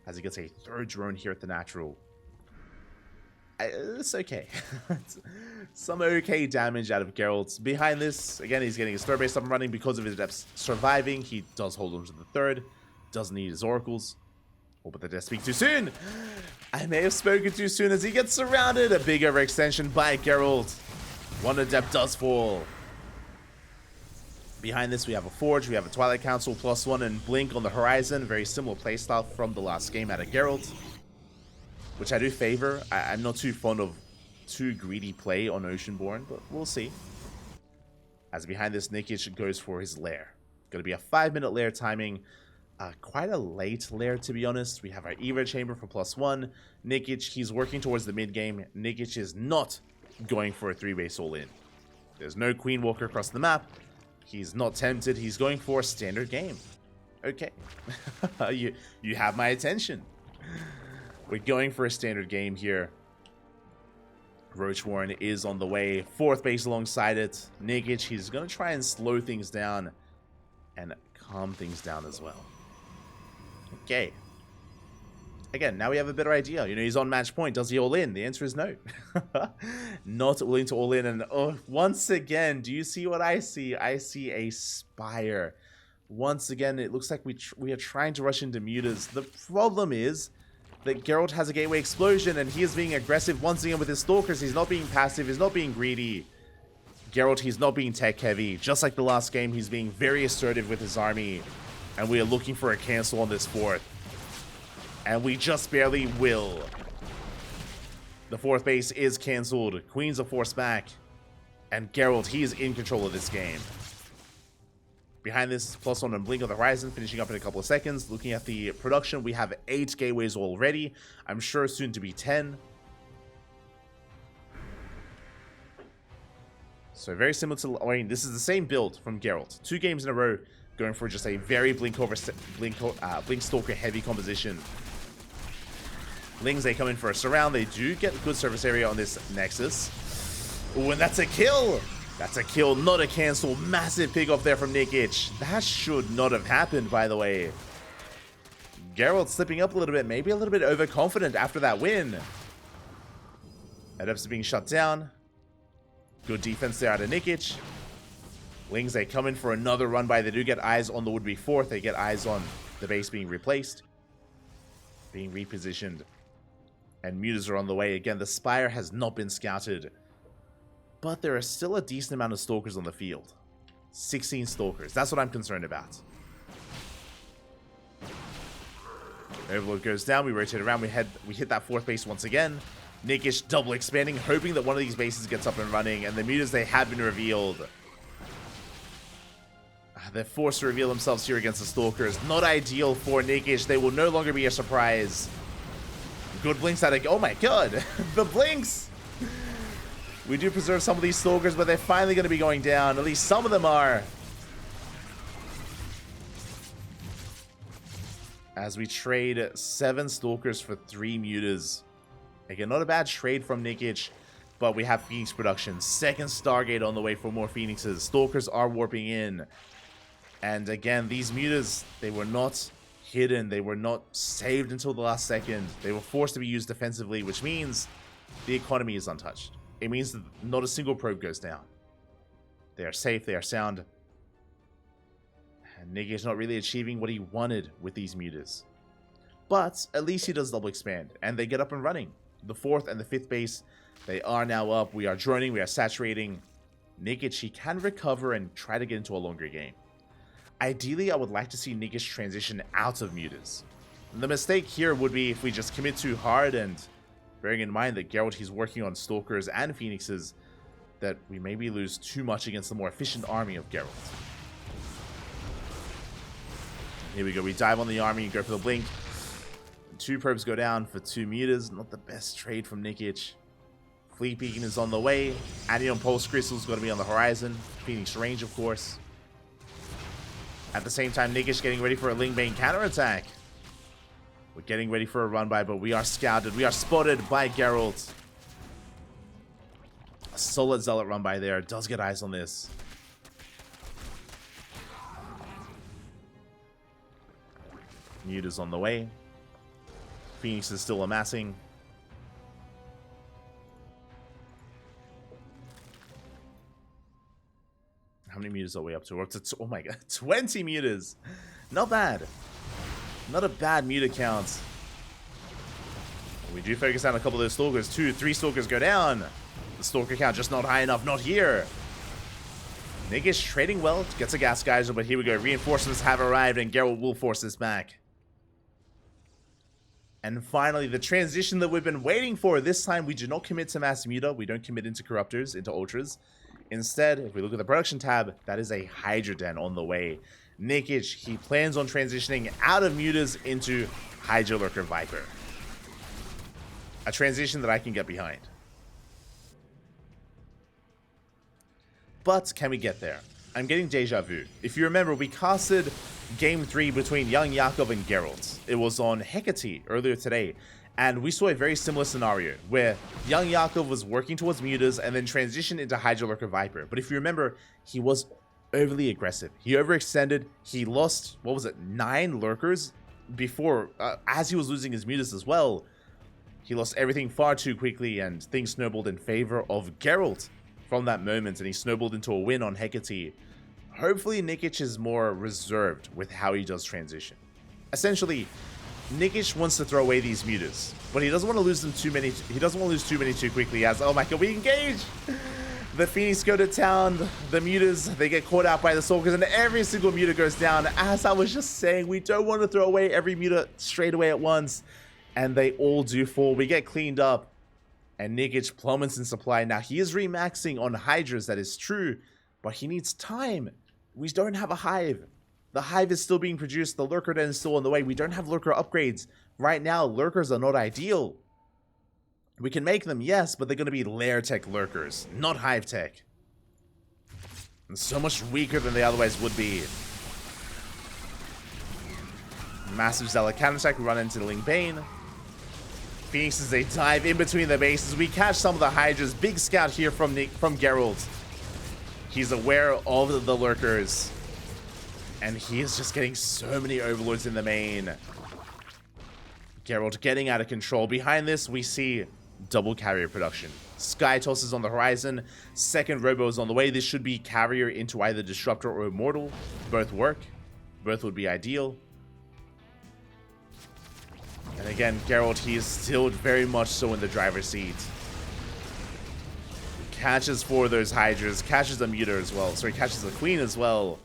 as he gets a third drone here at the natural. It's okay. Some okay damage out of Geralt. Behind this, again, he's getting his third base up and running because of his Adepts surviving. He does hold on to the third. Doesn't need his Oracles. Oh, but they did speak too soon. I may have spoken too soon as he gets surrounded. A big overextension by Geralt. One Adept does fall. Behind this, we have a Forge, we have a Twilight Council, +1, and Blink on the horizon. Very similar playstyle from the last game out of Gerald, which I do favor. I'm not too fond of too greedy play on Oceanborn, but we'll see. As behind this, Nikich goes for his lair. Going to be a 5-minute lair timing. Quite a late lair, to be honest. We have our Evo Chamber for +1. Nikich, he's working towards the mid-game. Nikich is not going for a 3-base all-in. There's no Queen Walker across the map. He's not tempted. He's going for a standard game. Okay. you have my attention. We're going for a standard game here. Roach Warren is on the way. 4th base alongside it. Nikich, he's going to try and slow things down and calm things down as well. Okay. Again, now we have a better idea. You know, he's on match point. Does he all in? The answer is no. Not willing to all in. And oh, once again, do you see what I see? I see a Spire. Once again, it looks like we are trying to rush into mutas. The problem is that Gerald has a Gateway Explosion, and he is being aggressive once again with his Stalkers. He's not being passive. He's not being greedy. Gerald, he's not being tech heavy. Just like the last game, he's being very assertive with his army. And we are looking for a cancel on this 4th. And we just barely will. The 4th base is cancelled. Queens are forced back. And Gerald, he is in control of this game. Behind this, +1 and Blink on the horizon, finishing up in a couple of seconds. Looking at the production, we have 8 gateways already. I'm sure soon to be 10. So very similar to, I mean, this is the same build from Gerald. 2 games in a row, going for just a very Blink Stalker heavy composition. Lings, they come in for a surround. They do get good surface area on this Nexus. Ooh, and that's a kill! That's a kill, not a cancel. Massive pick off there from Nikich. That should not have happened, by the way. Gerald slipping up a little bit, maybe a little bit overconfident after that win. Adepts are being shut down. Good defense there out of Nikich. Lings, they come in for another run by. They do get eyes on the would-be 4th. They get eyes on the base being replaced, being repositioned. And mutas are on the way. Again, the Spire has not been scouted. But there are still a decent amount of Stalkers on the field. 16 Stalkers. That's what I'm concerned about. Overlord goes down. We rotate around. We hit that 4th base once again. Nikich double expanding, hoping that one of these bases gets up and running. And the mutas, they have been revealed. They're forced to reveal themselves here against the Stalkers. Not ideal for Nikich. They will no longer be a surprise. Good blinks out of... Oh my god. The blinks. We do preserve some of these Stalkers, but they're finally going to be going down. At least some of them are. As we trade 7 Stalkers for 3 mutas. Again, not a bad trade from Nikich, but we have Phoenix production. 2nd Stargate on the way for more Phoenixes. Stalkers are warping in. And again, these mutas, they were not hidden. They were not saved until the last second. They were forced to be used defensively, which means the economy is untouched. It means that not a single probe goes down. They are safe. They are sound. And Nikich is not really achieving what he wanted with these mutas. But at least he does double expand. And they get up and running. The 4th and the 5th base, they are now up. We are droning. We are saturating. Nikich, he can recover and try to get into a longer game. Ideally, I would like to see Nikich transition out of mutas. The mistake here would be if we just commit too hard, and bearing in mind that Gerald, he's working on Stalkers and Phoenixes, that we maybe lose too much against the more efficient army of Gerald. Here we go. We dive on the army and go for the blink. 2 probes go down for 2 mutas. Not the best trade from Nikich. Fleet Beacon is on the way. Anion Pulse Crystal is going to be on the horizon. Phoenix range, of course. At the same time, Nikich getting ready for a Lingbane counterattack. We're getting ready for a run by, but we are scouted. We are spotted by Gerald. A solid Zealot run by there. Does get eyes on this. Mute is on the way. Phoenix is still amassing. How many mutas are we up to? We're up to, oh my god, 20 mutas. Not bad. Not a bad muta count. We do focus on a couple of those Stalkers. 2, 3 Stalkers go down. The The Stalker count just not high enough. Not here. Nikich trading well. Gets a gas geyser, but here we go. Reinforcements have arrived, and Gerald will force this back. And finally, the transition that we've been waiting for. This time, we do not commit to Mass Muta. We don't commit into Corruptors, into Ultras. Instead, if we look at the production tab, that is a Hydra Den on the way. Nikich, he plans on transitioning out of Mutas into Hydra Lurker Viper. A transition that I can get behind. But can we get there? I'm getting deja vu. If you remember, we casted Game 3 between Young Yakov and Gerald. It was on Hecate earlier today. And we saw a very similar scenario where Young Yakov was working towards Mutas and then transitioned into Hydra Lurker Viper. But if you remember, he was overly aggressive. He overextended. He lost, what was it, 9 Lurkers before, as he was losing his Mutas as well. He lost everything far too quickly, and things snowballed in favor of Gerald from that moment, and he snowballed into a win on Hecate. Hopefully Nikich is more reserved with how he does transition. Essentially, Nikich wants to throw away these Mutas, but he doesn't want to lose them too many. He doesn't want to lose too many too quickly. As, oh my god, we engage! The Phoenix go to town, the Mutas, they get caught out by the Stalkers, and every single Muta goes down. As I was just saying, we don't want to throw away every Muta straight away at once, and they all do fall. We get cleaned up, and Nikich plummets in supply. Now, he is remaxing on Hydras, that is true, but he needs time. We don't have a Hive. The Hive is still being produced. The Lurker Den is still on the way. We don't have Lurker upgrades. Right now, Lurkers are not ideal. We can make them, yes, but they're going to be Lair Tech Lurkers, not Hive Tech. And so much weaker than they otherwise would be. Massive Zealot counterattack. We run into the Ling Bane. Phoenixes, they dive in between the bases. We catch some of the Hydras. Big scout here from Gerald. He's aware of the Lurkers. And he is just getting so many Overlords in the main. Gerald getting out of control. Behind this, we see double carrier production. Sky Toss is on the horizon. Second Robo is on the way. This should be carrier into either Disruptor or Immortal. Both work. Both would be ideal. And again, Gerald, he is still very much so in the driver's seat. Catches 4 of those Hydras. Catches a Muta as well. Sorry, catches a Queen as well.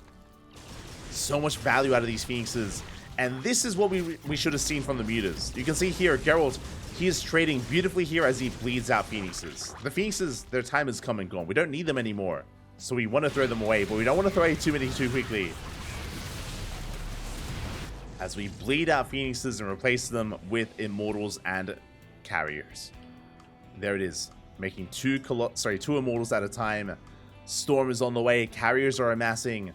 So much value out of these Phoenixes. And this is what we should have seen from the Mutas. You can see here, Gerald, he is trading beautifully here as he bleeds out Phoenixes. The Phoenixes, their time has come and gone. We don't need them anymore. So we want to throw them away, but we don't want to throw away too many too quickly. As we bleed out Phoenixes and replace them with Immortals and Carriers. There it is. Making two Immortals at a time. Storm is on the way. Carriers are amassing.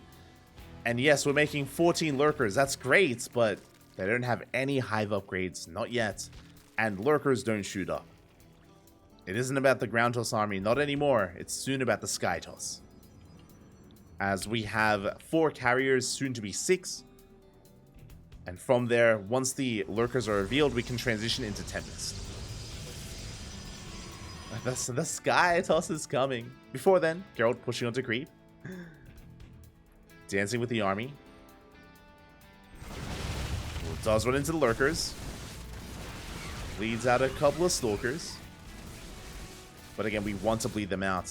And yes, we're making 14 Lurkers. That's great, but they don't have any Hive upgrades. Not yet. And Lurkers don't shoot up. It isn't about the Ground Toss army. Not anymore. It's soon about the Sky Toss. As we have 4 Carriers, soon to be 6. And from there, once the Lurkers are revealed, we can transition into Tempest. The Sky Toss is coming. Before then, Gerald pushing onto creep. Dancing with the army. Does run into the Lurkers. Bleeds out a couple of Stalkers. But again, we want to bleed them out.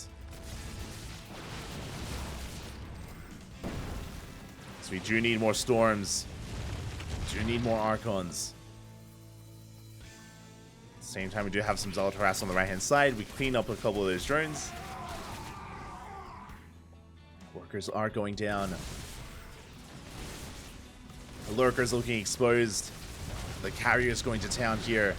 So we do need more Storms. Do need more Archons. At the same time, we do have some Zealot Harass on the right-hand side. We clean up a couple of those drones. Workers are going down. The Lurkers looking exposed. The Carrier's going to town here.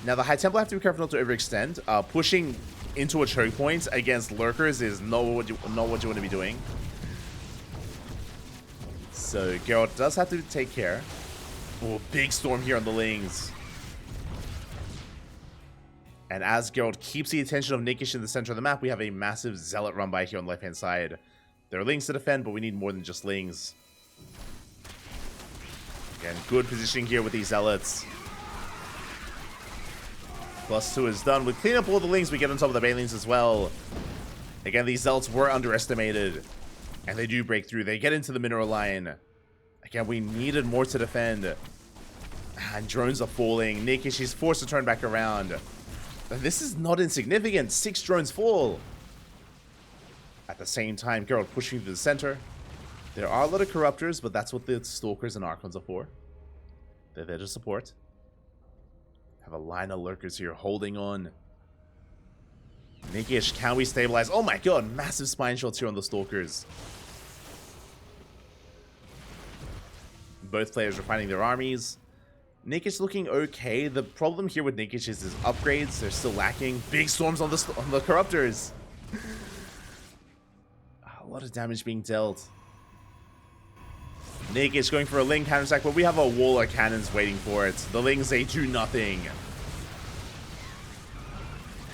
Now, the High Templar have to be careful not to overextend. Pushing into a choke point against Lurkers is not what you want to be doing. So, Gerald does have to take care. Oh, big storm here on the Lings. And as Gerald keeps the attention of Nikich in the center of the map, we have a massive Zealot run by here on the left-hand side. There are Lings to defend, but we need more than just Lings. Again, good positioning here with these Zealots. +2 is done. We clean up all the Lings, we get on top of the Banelings as well. Again, these Zealots were underestimated. And they do break through. They get into the mineral line. Again, we needed more to defend. And drones are falling. Nikich is forced to turn back around. And this is not insignificant. 6 drones fall. At the same time, Gerald pushing through the center. There are a lot of corruptors, but that's what the stalkers and archons are for. They're there to support. Have a line of lurkers here holding on. Nikich, can we stabilize? Oh my god, massive spine shots here on the stalkers. Both players are finding their armies. Nikich looking okay. The problem here with Nikich is his upgrades. They're still lacking. Big storms on the corruptors. A lot of damage being dealt. Nikich going for a Ling counterattack, but we have a wall of cannons waiting for it. The Lings, they do nothing.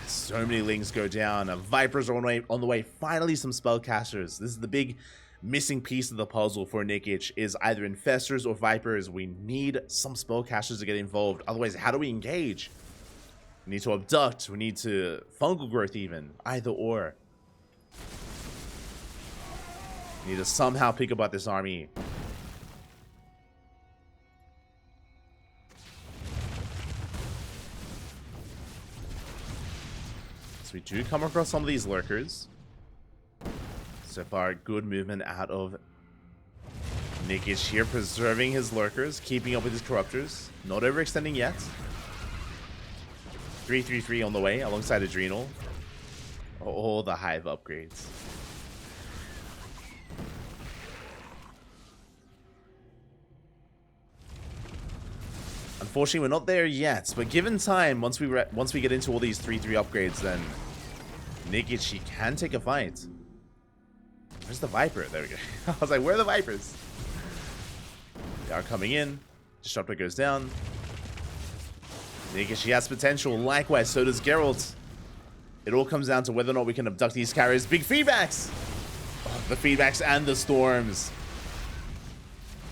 So many Lings go down. Vipers are on the way. Finally, some spellcasters. This is the big missing piece of the puzzle for Nikich, is either Infestors or Vipers. We need some spellcasters to get involved. Otherwise, how do we engage? We need to abduct. We need to fungal growth even. Either or. We need to somehow pick apart this army. We do come across some of these lurkers. So far, good movement out of Nikich here, preserving his lurkers, keeping up with his corruptors. Not overextending yet. 3-3-3 on the way, alongside Adrenal. All the hive upgrades. Unfortunately, we're not there yet, but given time, once we get into all these 3-3 upgrades, then Nikich, he can take a fight. Where's the Viper? There we go. I was like, where are the Vipers? They are coming in. Disruptor goes down. Nikich, he has potential. Likewise, so does Gerald. It all comes down to whether or not we can abduct these carriers. Big feedbacks! Oh, the feedbacks and the storms.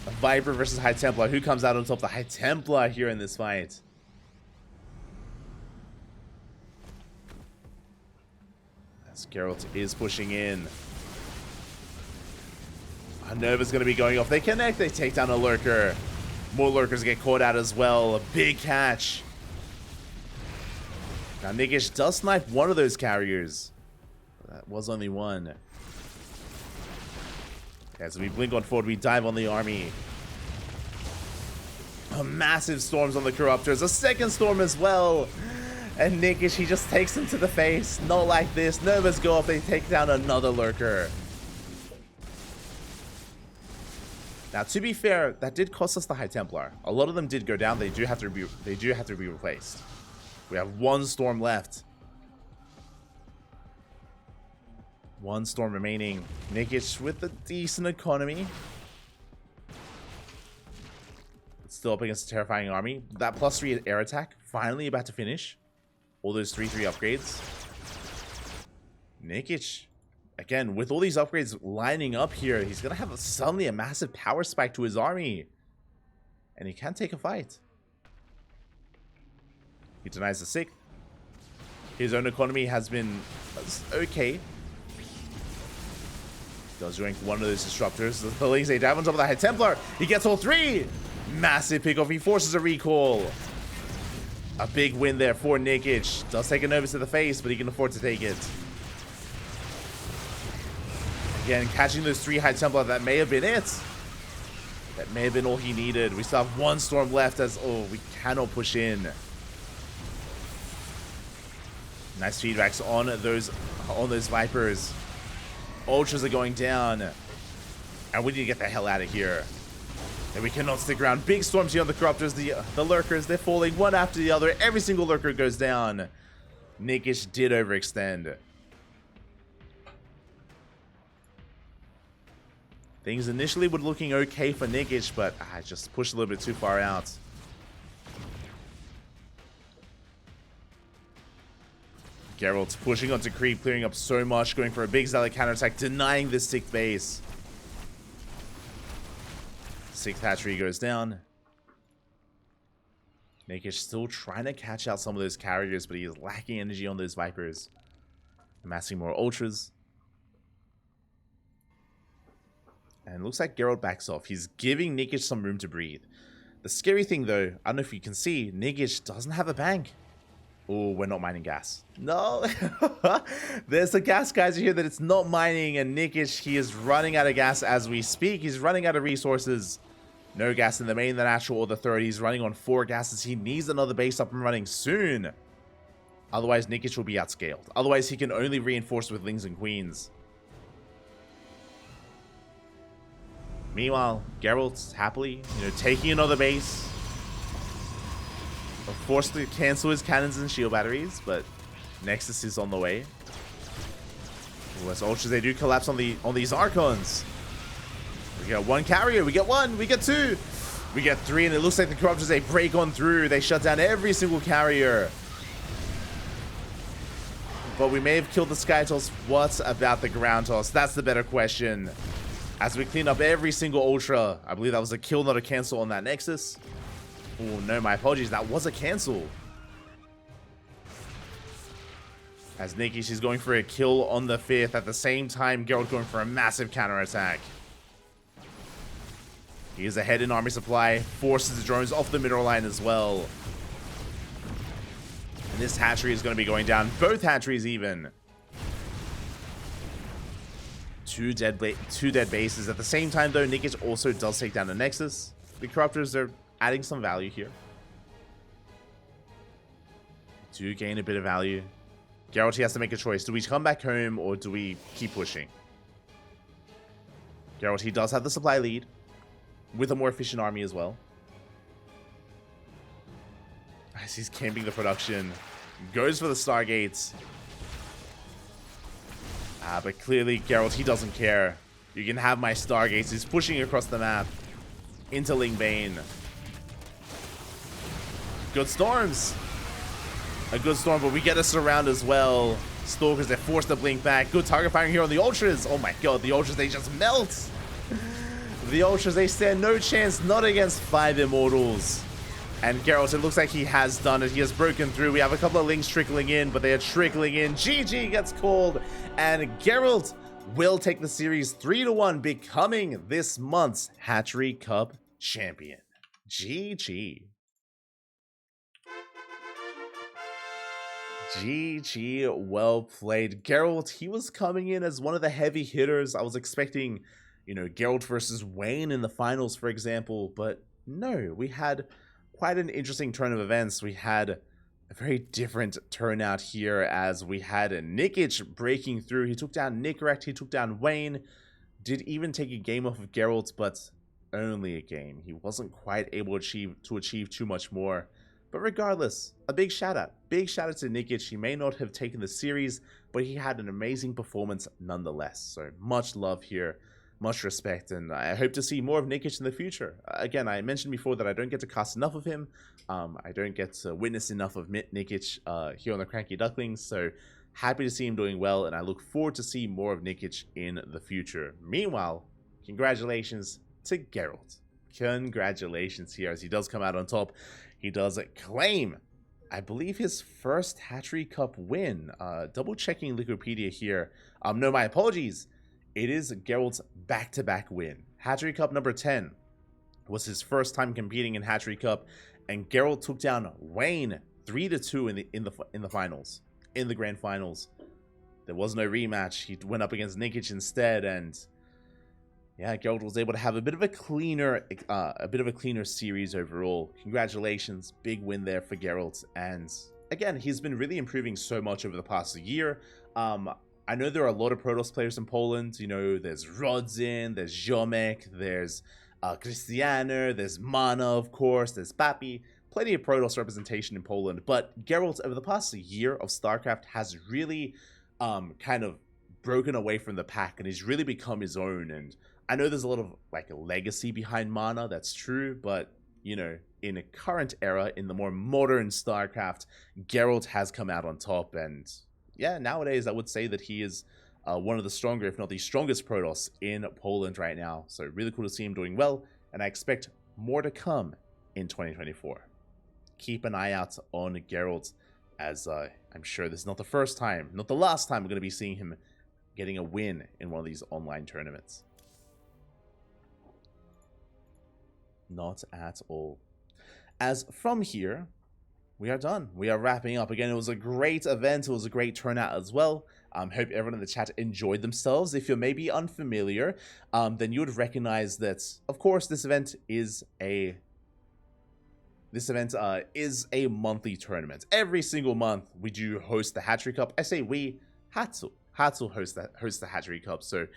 A Viper versus High Templar. Who comes out on top? The High Templar here in this fight. As Geralt is pushing in. A Nova's going to be going off. They connect. They take down a Lurker. More Lurkers get caught out as well. A big catch. Now Nikich does snipe one of those carriers. That was only one. As we blink on forward, we dive on the army. Massive storms on the corruptors. A second storm as well. And Nikich, he just takes him to the face. Not like this. Novas go off. They take down another lurker. Now, to be fair, that did cost us the High Templar. A lot of them did go down. They do have to be replaced. We have one storm left. One storm remaining. Nikich with a decent economy. Still up against a terrifying army. That +3 air attack finally about to finish. All those 3-3 upgrades. Nikich, again, with all these upgrades lining up here, he's going to have suddenly a massive power spike to his army. And he can take a fight. He denies the 6th. His own economy has been okay. Does rank one of those disruptors. The Lings, they dive on top of the High Templar. He gets all 3. Massive pickoff. He forces a recall. A big win there for Nikich. Does take a Novus to the face, but he can afford to take it. Again, catching those 3 High Templar. That may have been it. That may have been all he needed. We still have one storm left as, oh, we cannot push in. Nice feedbacks on those Vipers. Ultras are going down. And we need to get the hell out of here. And we cannot stick around. Big storms here on the Corruptors. The Lurkers, they're falling one after the other. Every single Lurker goes down. Nikich did overextend. Things initially were looking okay for Nikich, but I just pushed a little bit too far out. Gerald's pushing onto creep, clearing up so much, going for a big Zealot counterattack, denying the 6th base. 6th hatchery goes down. Nikich still trying to catch out some of those carriers, but he is lacking energy on those Vipers. Amassing more Ultras. And it looks like Gerald backs off. He's giving Nikich some room to breathe. The scary thing though, I don't know if you can see, Nikich doesn't have a bank. Oh, we're not mining gas. No. There's a gas geyser here that it's not mining, and Nikich, he is running out of gas as we speak. He's running out of resources. No gas in the main, the natural, or the third. He's running on 4 gases. He needs another base up and running soon. Otherwise, Nikich will be outscaled. Otherwise, he can only reinforce with lings and queens. Meanwhile, Gerald's happily, taking another base. Forced to cancel his cannons and shield batteries, but Nexus is on the way. Ooh, as Ultras, they do collapse on these Archons. We get 1 carrier, we get 1, we get 2, we get 3, and it looks like the Corruptors, they break on through. They shut down every single carrier. But we may have killed the Sky Toss. What about the Ground Toss? That's the better question. As we clean up every single Ultra. I believe that was a kill, not a cancel on that Nexus. Oh no, my apologies. That was a cancel. As Nikich is going for a kill on the 5th. At the same time, Gerald going for a massive counterattack. He is ahead in army supply. Forces the drones off the middle line as well. And this hatchery is going to be going down. Both hatcheries even. Two dead bases. At the same time, though, Nikich also does take down the Nexus. The Corruptors are adding some value here. Do gain a bit of value. Gerald, he has to make a choice. Do we come back home or do we keep pushing? Gerald, he does have the supply lead with a more efficient army as well. As he's camping the production. Goes for the Stargates. But clearly, Gerald, he doesn't care. You can have my Stargates. He's pushing across the map into Lingbane. Good storms. A good storm, but we get a surround as well. Stalkers, they're forced to blink back. Good target firing here on the Ultras. Oh my god, the Ultras, they just melt. The Ultras, they stand no chance, not against 5 Immortals. And Gerald, it looks like he has done it. He has broken through. We have a couple of links trickling in, but they are trickling in. GG gets called, and Gerald will take the series 3-1, becoming this month's Hatchery Cup champion. GG. GG, well played. Gerald, he was coming in as one of the heavy hitters. I was expecting, Gerald versus Wayne in the finals, for example, but no, we had quite an interesting turn of events. We had a very different turnout here as we had a Nikich breaking through. He took down Nicorect, he took down Wayne, did even take a game off of Gerald, but only a game. He wasn't quite able to achieve too much more. But regardless, a big shout out. Big shout out to Nikich. He may not have taken the series, but he had an amazing performance nonetheless. So much love here, much respect, and I hope to see more of Nikich in the future. Again, I mentioned before that I don't get to cast enough of him. I don't get to witness enough of Nikich here on the CranKy Ducklings, so happy to see him doing well, and I look forward to seeing more of Nikich in the future. Meanwhile, congratulations to Gerald. Congratulations here as he does come out on top. He does claim, I believe, his first Hatchery Cup win. Double checking Wikipedia here. No, my apologies. It is Gerald's back-to-back win. Hatchery Cup number 10 was his first time competing in Hatchery Cup, and Gerald took down Wayne 3-2 in the finals, in the grand finals. There was no rematch. He went up against Nikich instead, and yeah, Gerald was able to have a bit of a cleaner series overall. Congratulations, big win there for Gerald. And again, he's been really improving so much over the past year. I know there are a lot of Protoss players in Poland. There's Rodzin, there's Ziomek, there's Cristiano, there's Mana, of course, there's Papi. Plenty of Protoss representation in Poland. But Gerald, over the past year of StarCraft, has really kind of broken away from the pack, and he's really become his own. And I know there's a lot of a legacy behind Mana, that's true, but in a current era, in the more modern StarCraft, Gerald has come out on top, and yeah, nowadays I would say that he is one of the stronger, if not the strongest Protoss in Poland right now. So really cool to see him doing well, and I expect more to come in 2024. Keep an eye out on Gerald, as I'm sure this is not the first time, not the last time we're going to be seeing him getting a win in one of these online tournaments. Not at all. As from here, we are done. We are wrapping up. Again, it was a great event. It was a great turnout as well. Hope everyone in the chat enjoyed themselves. If you're maybe unfamiliar, then you would recognize that, of course, this event is a monthly tournament. Every single month, we do host the Hatchery Cup. I say we, Hatsu hosts the Hatchery Cup. So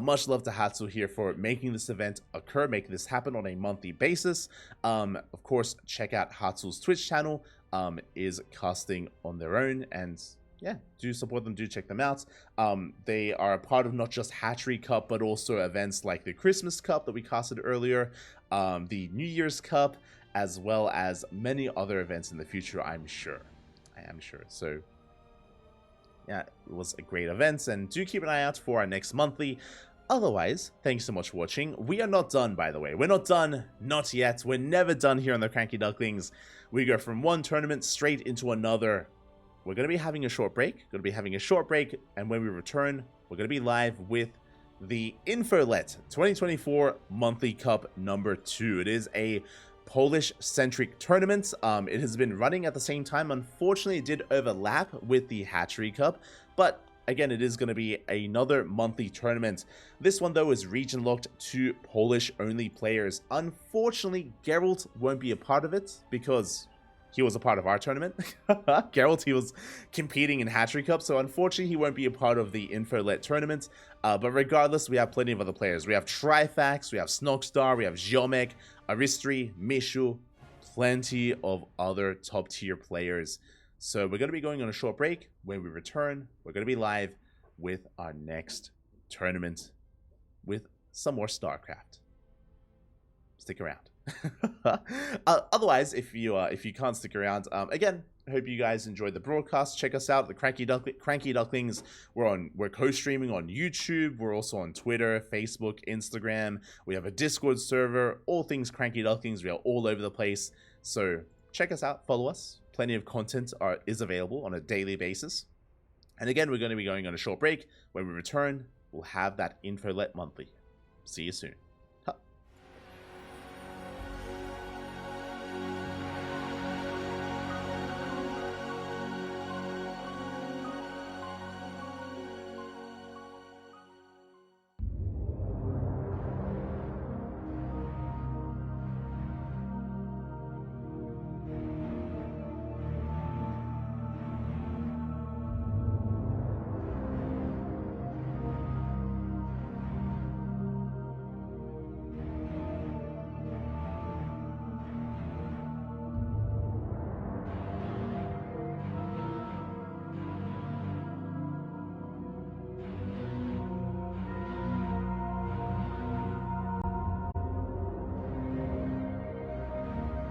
much love to Hatsu here for making this event occur, making this happen on a monthly basis. Of course, check out Hatsu's Twitch channel. Is casting on their own, and yeah, do support them, do check them out. They are a part of not just Hatchery Cup, but also events like the Christmas Cup that we casted earlier, the New Year's Cup, as well as many other events in the future, I'm sure. I am sure. So yeah, it was a great event, and do keep an eye out for our next monthly. Otherwise, thanks so much for watching. We are not done, by the way. We're not done. Not yet. We're never done here on the CranKy Ducklings. We go from one tournament straight into another. We're going to be having a short break. And when we return, we're going to be live with the Infolet 2024 Monthly Cup number 2. It is a Polish-centric tournament. It has been running at the same time. Unfortunately, it did overlap with the Hatchery Cup, but again, it is going to be another monthly tournament. This one, though, is region locked to Polish-only players. Unfortunately, Gerald won't be a part of it because he was a part of our tournament. Gerald, he was competing in Hatchery Cup, so unfortunately, he won't be a part of the Infolet tournament. But regardless, we have plenty of other players. We have Trifax, we have Snogstar, we have Ziomek, Aristri, Mishu, plenty of other top-tier players. So we're going to be going on a short break. When we return, we're going to be live with our next tournament with some more StarCraft. Stick around. Otherwise, if you can't stick around, again, I hope you guys enjoyed the broadcast. Check us out, the CranKy Ducklings. We're co-streaming on YouTube. We're also on Twitter, Facebook, Instagram. We have a Discord server. All things CranKy Ducklings. We are all over the place. So check us out. Follow us. Plenty of content is available on a daily basis. And again, we're going to be going on a short break. When we return, we'll have that Infolet monthly. See you soon.